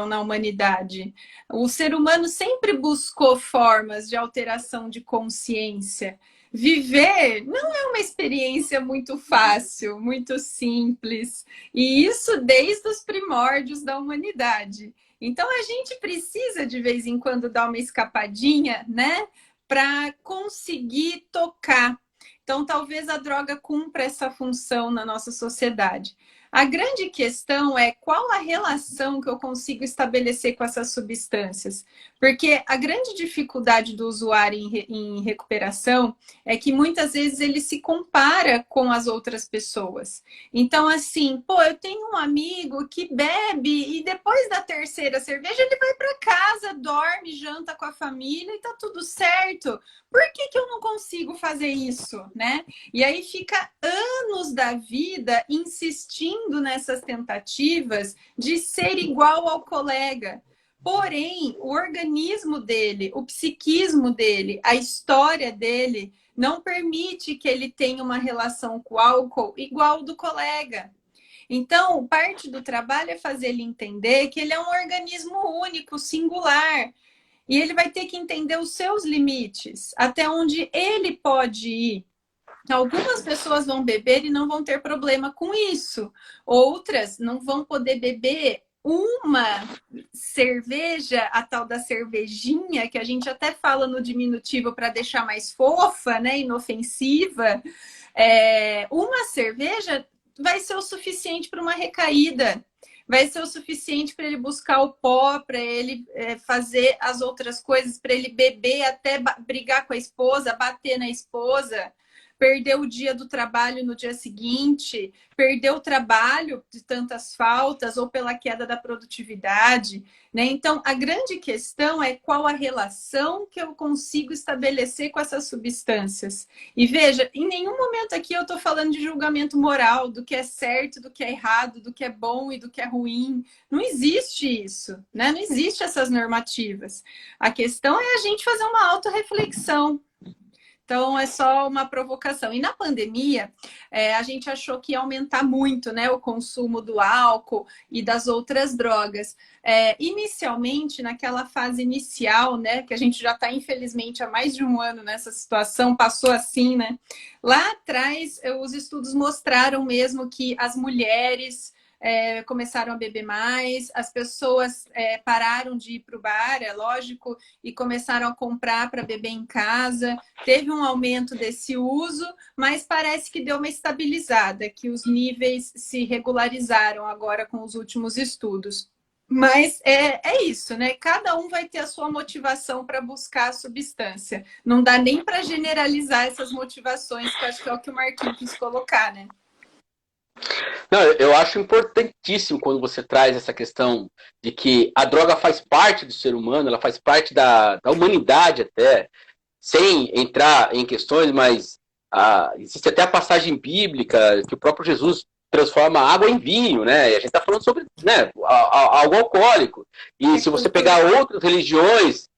na humanidade. O ser humano sempre buscou formas de alteração de consciência. Viver não é uma experiência muito fácil, muito simples, e isso desde os primórdios da humanidade. Então a gente precisa de vez em quando dar uma escapadinha, né, para conseguir tocar. Então talvez a droga cumpra essa função na nossa sociedade. A grande questão é qual a relação que eu consigo estabelecer com essas substâncias. Porque a grande dificuldade do usuário em recuperação é que muitas vezes ele se compara com as outras pessoas. Então, assim, pô, eu tenho um amigo que bebe e depois da terceira cerveja ele vai para casa, dorme, janta com a família e tá tudo certo. Por que que eu não consigo fazer isso, né? E aí fica anos da vida insistindo nessas tentativas de ser igual ao colega. Porém, o organismo dele, o psiquismo dele, a história dele não permite que ele tenha uma relação com o álcool igual ao do colega. Então, parte do trabalho é fazer ele entender que ele é um organismo único, singular, e ele vai ter que entender os seus limites, até onde ele pode ir. Algumas pessoas vão beber e não vão ter problema com isso. Outras não vão poder beber uma cerveja, a tal da cervejinha, que a gente até fala no diminutivo para deixar mais fofa, né, inofensiva. Uma cerveja vai ser o suficiente para uma recaída. Vai ser o suficiente para ele buscar o pó, para ele fazer as outras coisas, para ele beber até brigar com a esposa, bater na esposa, perder o dia do trabalho no dia seguinte, perder o trabalho de tantas faltas ou pela queda da produtividade, né? Então, a grande questão é qual a relação que eu consigo estabelecer com essas substâncias. E veja, em nenhum momento aqui eu estou falando de julgamento moral, do que é certo, do que é errado, do que é bom e do que é ruim. Não existe isso, né? Não existe essas normativas. A questão é a gente fazer uma autorreflexão. Então, é só uma provocação. E na pandemia, a gente achou que ia aumentar muito, né, o consumo do álcool e das outras drogas. Inicialmente, naquela fase inicial, né, que a gente já está, infelizmente, há mais de um ano nessa situação, passou assim, né? Lá atrás, os estudos mostraram mesmo que as mulheres começaram a beber mais, as pessoas pararam de ir para o bar, é lógico, e começaram a comprar para beber em casa. Teve um aumento desse uso, mas parece que deu uma estabilizada, que os níveis se regularizaram agora com os últimos estudos. Mas é isso, né? Cada um vai ter a sua motivação para buscar a substância. Não dá nem para generalizar essas motivações, que eu acho que é o que o Marquinhos quis colocar, né? Não, eu acho importantíssimo quando você traz essa questão de que a droga faz parte do ser humano, ela faz parte da humanidade até, sem entrar em questões, mas existe até a passagem bíblica que o próprio Jesus transforma água em vinho, né? E a gente está falando sobre, né, algo alcoólico. E se você pegar outras religiões,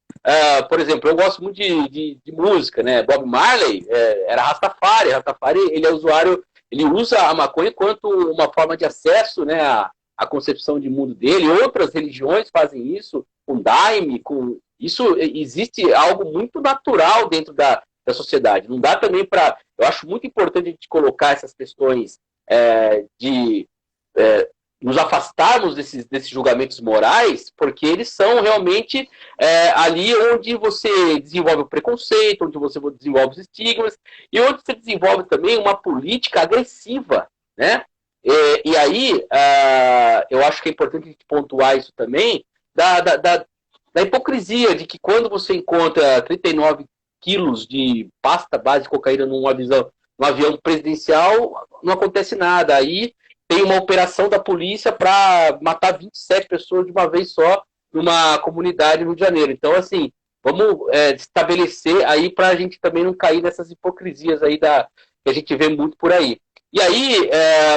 por exemplo, eu gosto muito de música, né? Bob Marley era Rastafari. Rastafari, ele é usuário, ele usa a maconha enquanto uma forma de acesso, né, à concepção de mundo dele. Outras religiões fazem isso com daime, com isso. Existe algo muito natural dentro da sociedade. Não dá também para... Eu acho muito importante a gente colocar essas questões de nos afastarmos desses julgamentos morais, porque eles são realmente ali onde você desenvolve o preconceito, onde você desenvolve os estigmas, e onde você desenvolve também uma política agressiva, né? E aí, eu acho que é importante a gente pontuar isso também, da hipocrisia de que quando você encontra 39 quilos de pasta base de cocaína num avião presidencial, não acontece nada. Aí tem uma operação da polícia para matar 27 pessoas de uma vez só numa comunidade no Rio de Janeiro. Então, assim, vamos estabelecer aí para a gente também não cair nessas hipocrisias aí que a gente vê muito por aí. E aí,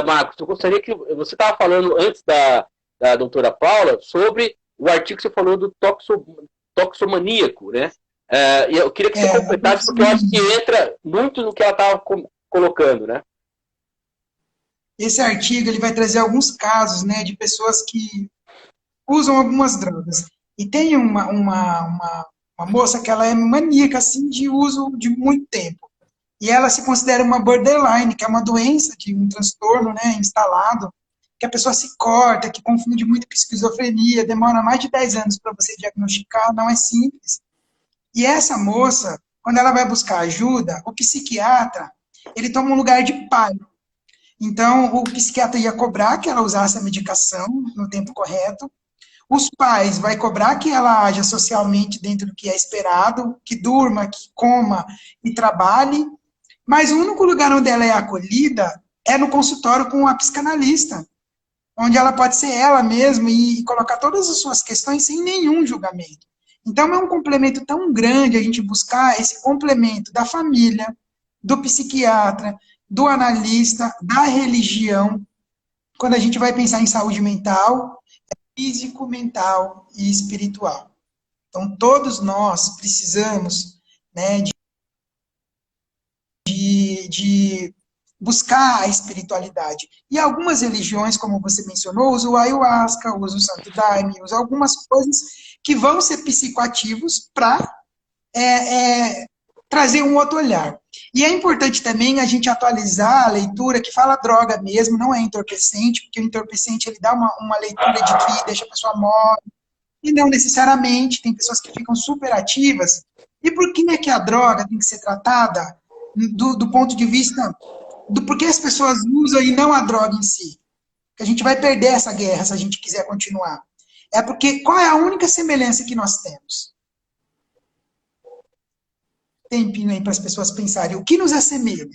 Marcos, eu gostaria que você estava falando antes da doutora Paula sobre o artigo que você falou do toxomaníaco, né? E eu queria que você completasse, porque eu acho que entra muito no que ela estava colocando, né? Esse artigo ele vai trazer alguns casos, né, de pessoas que usam algumas drogas. E tem uma moça que ela é maníaca, assim, de uso de muito tempo. E ela se considera uma borderline, que é uma doença, de um transtorno, né, instalado, que a pessoa se corta, que confunde muito com esquizofrenia, demora mais de 10 anos para você diagnosticar, não é simples. E essa moça, quando ela vai buscar ajuda, o psiquiatra, ele toma um lugar de pai. Então, o psiquiatra ia cobrar que ela usasse a medicação no tempo correto. Os pais vai cobrar que ela haja socialmente dentro do que é esperado, que durma, que coma e trabalhe. Mas o único lugar onde ela é acolhida é no consultório com a psicanalista, onde ela pode ser ela mesma e colocar todas as suas questões sem nenhum julgamento. Então, é um complemento tão grande a gente buscar esse complemento da família, do psiquiatra, do analista, da religião, quando a gente vai pensar em saúde mental, físico, mental e espiritual. Então, todos nós precisamos, né, de buscar a espiritualidade. E algumas religiões, como você mencionou, usam o ayahuasca, usam o santo daime, usam algumas coisas que vão ser psicoativos para trazer um outro olhar. E é importante também a gente atualizar a leitura, que fala droga mesmo, não é entorpecente, porque o entorpecente ele dá uma leitura de que deixa a pessoa morta, e não necessariamente, tem pessoas que ficam super ativas. E por que é que a droga tem que ser tratada do ponto de vista do porquê as pessoas usam e não a droga em si? Que a gente vai perder essa guerra se a gente quiser continuar. É porque qual é a única semelhança que nós temos? Tempinho aí para as pessoas pensarem. O que nos assemelha?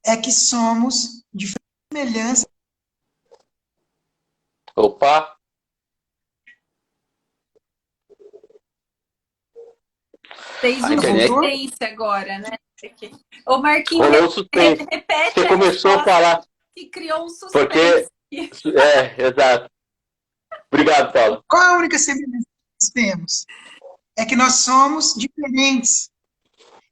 É que somos de semelhança. Opa! Fez um suspense agora, né? O Marquinhos repete. Você começou a falar. E criou um suspense. Porque... exato. Obrigado, Paulo. Qual a única semelhança que nós temos? É que nós somos diferentes.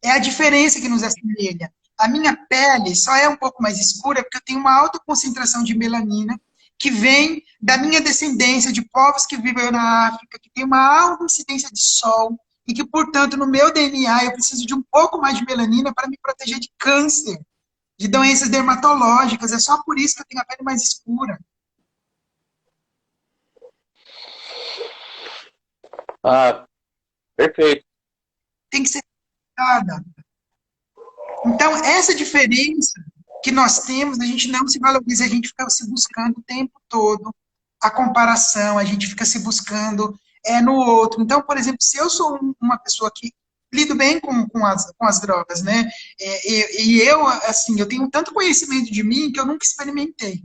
É a diferença que nos assemelha. A minha pele só é um pouco mais escura porque eu tenho uma alta concentração de melanina que vem da minha descendência de povos que vivem na África, que tem uma alta incidência de sol e que, portanto, no meu DNA eu preciso de um pouco mais de melanina para me proteger de câncer, de doenças dermatológicas. É só por isso que eu tenho a pele mais escura. Ah, perfeito. Tem que ser tratada. Então, essa diferença que nós temos, a gente não se valoriza, a gente fica se buscando o tempo todo a comparação, a gente fica se buscando no outro. Então, por exemplo, se eu sou uma pessoa que lido bem com as drogas, né? E eu, assim, eu tenho tanto conhecimento de mim que eu nunca experimentei.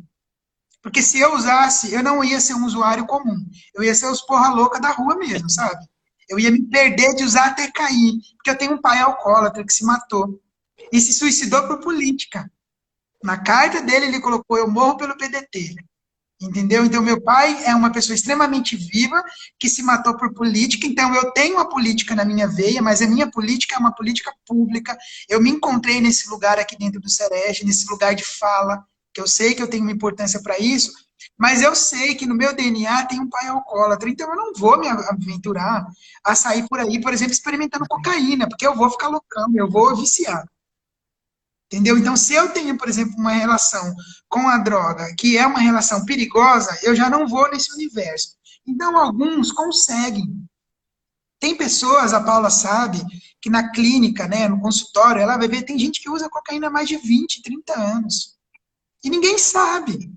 Porque se eu usasse, eu não ia ser um usuário comum. Eu ia ser os porra louca da rua mesmo, sabe? Eu ia me perder de usar até cair. Porque eu tenho um pai alcoólatra que se matou. E se suicidou por política. Na carta dele, ele colocou: eu morro pelo PDT. Entendeu? Então, meu pai é uma pessoa extremamente viva, que se matou por política. Então, eu tenho a política na minha veia, mas a minha política é uma política pública. Eu me encontrei nesse lugar aqui dentro do Sereste, nesse lugar de fala, que eu sei que eu tenho uma importância para isso, mas eu sei que no meu DNA tem um pai alcoólatra. Então, eu não vou me aventurar a sair por aí, por exemplo, experimentando cocaína, porque eu vou ficar loucão, eu vou viciar. Entendeu? Então, se eu tenho, por exemplo, uma relação com a droga, que é uma relação perigosa, eu já não vou nesse universo. Então, alguns conseguem. Tem pessoas, a Paula sabe, que na clínica, né, no consultório, ela vai ver, tem gente que usa cocaína há mais de 20, 30 anos. E ninguém sabe.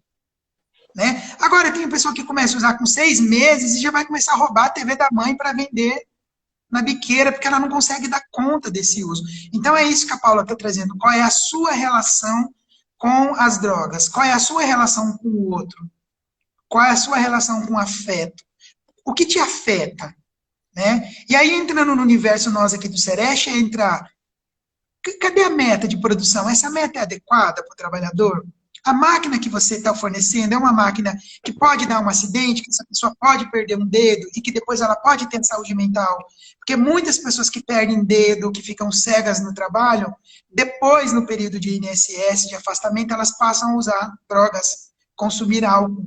Né? Agora, tem pessoa que começa a usar com 6 meses e já vai começar a roubar a TV da mãe para vender na biqueira, porque ela não consegue dar conta desse uso. Então, é isso que a Paula está trazendo. Qual é a sua relação com as drogas? Qual é a sua relação com o outro? Qual é a sua relação com o afeto? O que te afeta? Né? E aí, entrando no universo nós aqui do Sereste, entra... Cadê a meta de produção? Essa meta é adequada para o trabalhador? A máquina que você está fornecendo é uma máquina que pode dar um acidente, que essa pessoa pode perder um dedo e que depois ela pode ter saúde mental. Porque muitas pessoas que perdem dedo, que ficam cegas no trabalho, depois, no período de INSS, de afastamento, elas passam a usar drogas, consumir álcool.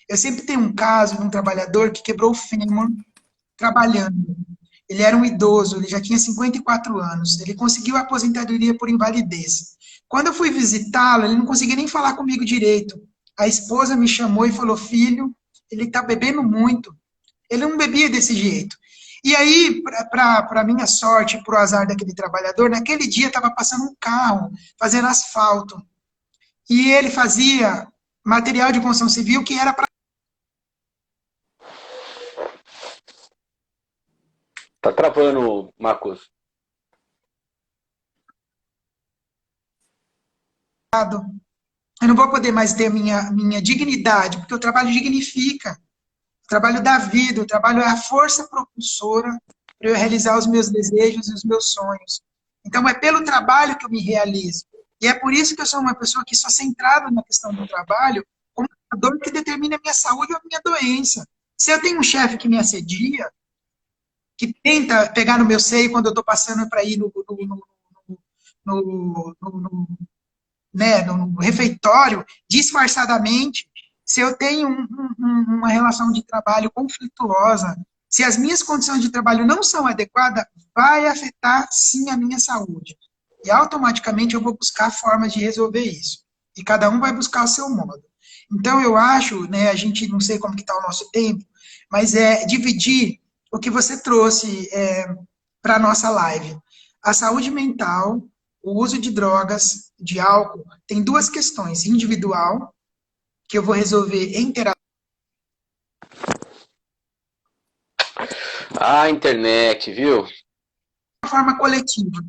Eu sempre tenho um caso de um trabalhador que quebrou o fêmur trabalhando. Ele era um idoso, ele já tinha 54 anos. Ele conseguiu a aposentadoria por invalidez. Quando eu fui visitá-lo, ele não conseguia nem falar comigo direito. A esposa me chamou e falou: filho, ele está bebendo muito. Ele não bebia desse jeito. E aí, para minha sorte, para o azar daquele trabalhador, naquele dia estava passando um carro fazendo asfalto. E ele fazia material de construção civil que era para... Tá travando, Marcos. Eu não vou poder mais ter minha dignidade, porque o trabalho dignifica. O trabalho dá vida, o trabalho é a força propulsora para eu realizar os meus desejos e os meus sonhos. Então, é pelo trabalho que eu me realizo. E é por isso que eu sou uma pessoa que sou centrada na questão do trabalho como a dor que determina a minha saúde ou a minha doença. Se eu tenho um chefe que me assedia, que tenta pegar no meu seio quando eu estou passando para ir no refeitório, disfarçadamente, se eu tenho uma relação de trabalho conflituosa, se as minhas condições de trabalho não são adequadas, vai afetar, sim, a minha saúde. E automaticamente eu vou buscar formas de resolver isso. E cada um vai buscar o seu modo. Então, eu acho, né, a gente não sei como que está o nosso tempo, mas é dividir o que você trouxe para a nossa live. A saúde mental, o uso de drogas, de álcool, tem duas questões. Individual, que eu vou resolver em terapia. A internet, viu? De forma coletiva,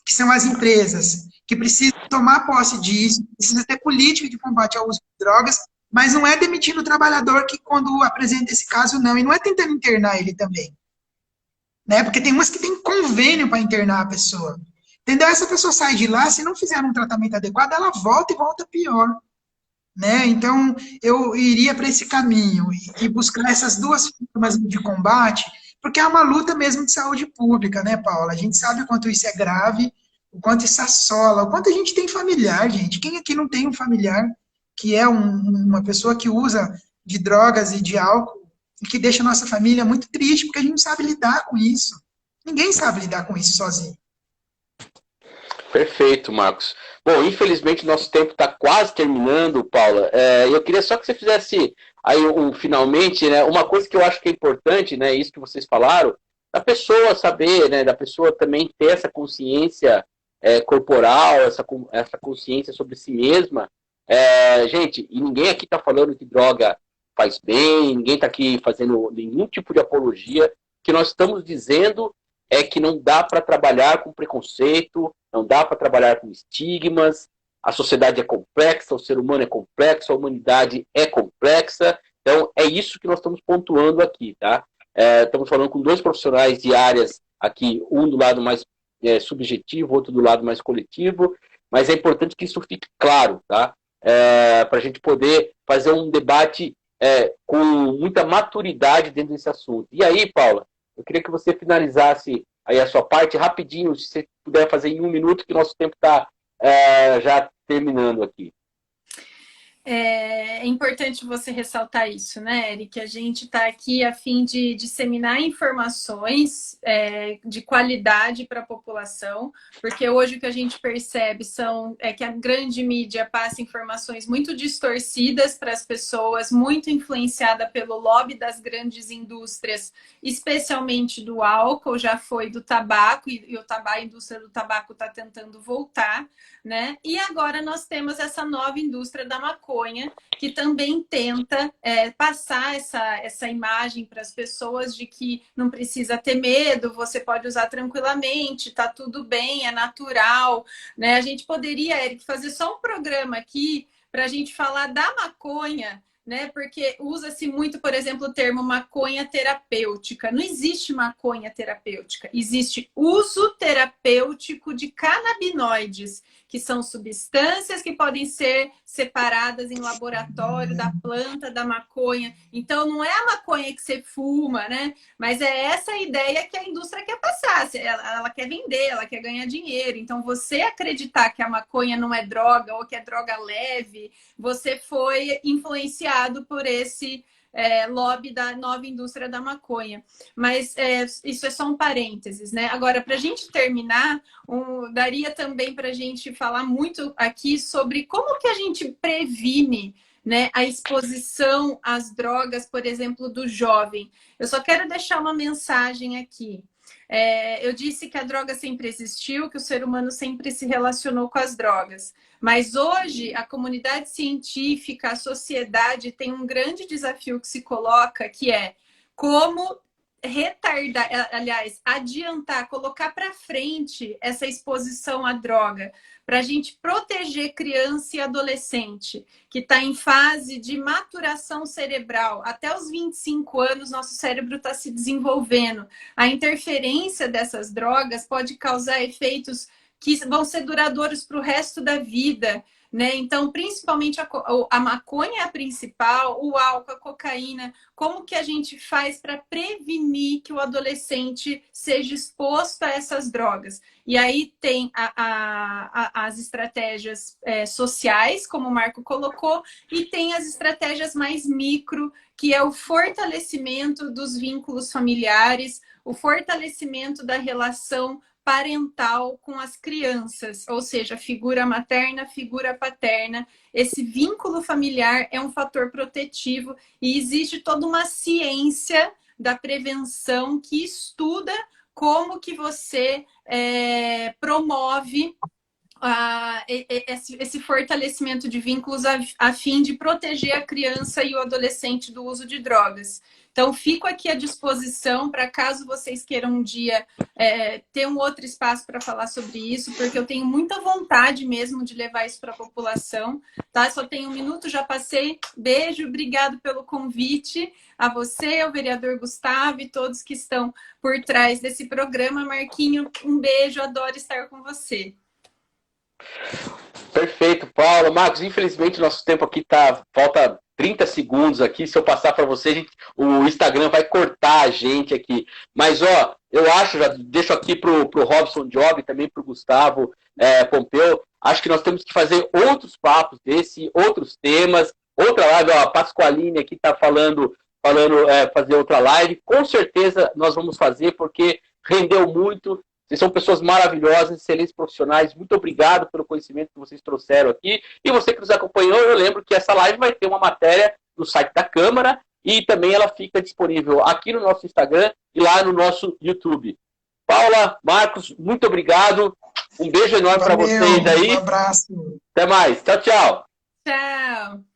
que são as empresas, que precisam tomar posse disso, precisa ter política de combate ao uso de drogas, mas não é demitindo o trabalhador que quando apresenta esse caso, não. E não é tentando internar ele também. Né? Porque tem umas que tem convênio para internar a pessoa. Entendeu? Essa pessoa sai de lá, se não fizer um tratamento adequado, ela volta e volta pior. Né? Então, eu iria para esse caminho e buscar essas duas formas de combate, porque é uma luta mesmo de saúde pública, né, Paula? A gente sabe o quanto isso é grave, o quanto isso assola, o quanto a gente tem familiar, gente. Quem aqui não tem um familiar que é uma pessoa que usa de drogas e de álcool e que deixa a nossa família muito triste, porque a gente não sabe lidar com isso. Ninguém sabe lidar com isso sozinho. Perfeito, Marcos. Bom, infelizmente nosso tempo está quase terminando, Paula. Eu queria só que você fizesse aí finalmente, né, uma coisa que eu acho que é importante, né, isso que vocês falaram, da pessoa saber, né, da pessoa também ter essa consciência corporal, essa consciência sobre si mesma. Gente, e ninguém aqui está falando que droga faz bem, ninguém está aqui fazendo nenhum tipo de apologia. O que nós estamos dizendo é que não dá para trabalhar com preconceito, não dá para trabalhar com estigmas, a sociedade é complexa, o ser humano é complexo, a humanidade é complexa, então é isso que nós estamos pontuando aqui, tá? Estamos falando com dois profissionais de áreas aqui, um do lado mais subjetivo, outro do lado mais coletivo, mas é importante que isso fique claro, tá? Para a gente poder fazer um debate com muita maturidade dentro desse assunto. E aí, Paula, eu queria que você finalizasse aí a sua parte rapidinho, se você puder fazer em 1 minuto, que nosso tempo está já terminando aqui. É importante você ressaltar isso, né, Eric? A gente está aqui a fim de disseminar informações de qualidade para a população, porque hoje o que a gente percebe é que a grande mídia passa informações muito distorcidas para as pessoas, muito influenciada pelo lobby das grandes indústrias, especialmente do álcool, já foi do tabaco, e a indústria do tabaco está tentando voltar, né? E agora nós temos essa nova indústria da maconha, que também tenta passar essa imagem para as pessoas de que não precisa ter medo, você pode usar tranquilamente, tá tudo bem, é natural, né? A gente poderia, Eric, fazer só um programa aqui para a gente falar da maconha, né? Porque usa-se muito, por exemplo, o termo maconha terapêutica. Não existe maconha terapêutica, existe uso terapêutico de canabinoides, que são substâncias que podem ser separadas em laboratório da planta da maconha. Então, não é a maconha que você fuma, né? Mas é essa ideia que a indústria quer passar. Ela quer vender, ela quer ganhar dinheiro. Então, você acreditar que a maconha não é droga ou que é droga leve, você foi influenciado por esse lobby da nova indústria da maconha. Mas isso é só um parênteses, né? Agora, para a gente terminar, daria também para a gente falar muito aqui sobre como que a gente previne, né, a exposição às drogas, por exemplo, do jovem. Eu só quero deixar uma mensagem aqui. Eu disse que a droga sempre existiu, que o ser humano sempre se relacionou com as drogas. Mas hoje a comunidade científica, a sociedade tem um grande desafio que se coloca, que é como retardar, adiantar, colocar para frente essa exposição à droga, para a gente proteger criança e adolescente, que está em fase de maturação cerebral. Até os 25 anos, nosso cérebro está se desenvolvendo. A interferência dessas drogas pode causar efeitos que vão ser duradouros para o resto da vida, né? Então, principalmente a maconha é a principal, o álcool, a cocaína. Como que a gente faz para prevenir que o adolescente seja exposto a essas drogas? E aí tem as estratégias sociais, como o Marco colocou, e tem as estratégias mais micro, que é o fortalecimento dos vínculos familiares, o fortalecimento da relação parental com as crianças, ou seja, figura materna, figura paterna. Esse vínculo familiar é um fator protetivo e existe toda uma ciência da prevenção que estuda como que você promove esse fortalecimento de vínculos a fim de proteger a criança e o adolescente do uso de drogas. Então, fico aqui à disposição para caso vocês queiram um dia ter um outro espaço para falar sobre isso, porque eu tenho muita vontade mesmo de levar isso para a população. Tá? Só tenho 1 minuto, já passei. Beijo, obrigado pelo convite. A você, ao vereador Gustavo e todos que estão por trás desse programa. Marquinho, um beijo, adoro estar com você. Perfeito, Paulo. Marcos, infelizmente nosso tempo aqui falta 30 segundos aqui, se eu passar para você, o Instagram vai cortar a gente aqui. Mas, ó, eu acho, já deixo aqui pro Robson Job, também pro Gustavo Pompeu, acho que nós temos que fazer outros papos outros temas, outra live, ó, a Pasqualine aqui está falando fazer outra live, com certeza nós vamos fazer, porque rendeu muito. Vocês são pessoas maravilhosas, excelentes profissionais. Muito obrigado pelo conhecimento que vocês trouxeram aqui. E você que nos acompanhou, eu lembro que essa live vai ter uma matéria no site da Câmara e também ela fica disponível aqui no nosso Instagram e lá no nosso YouTube. Paula, Marcos, muito obrigado. Um beijo enorme para vocês aí. Um abraço. Até mais. Tchau, tchau. Tchau.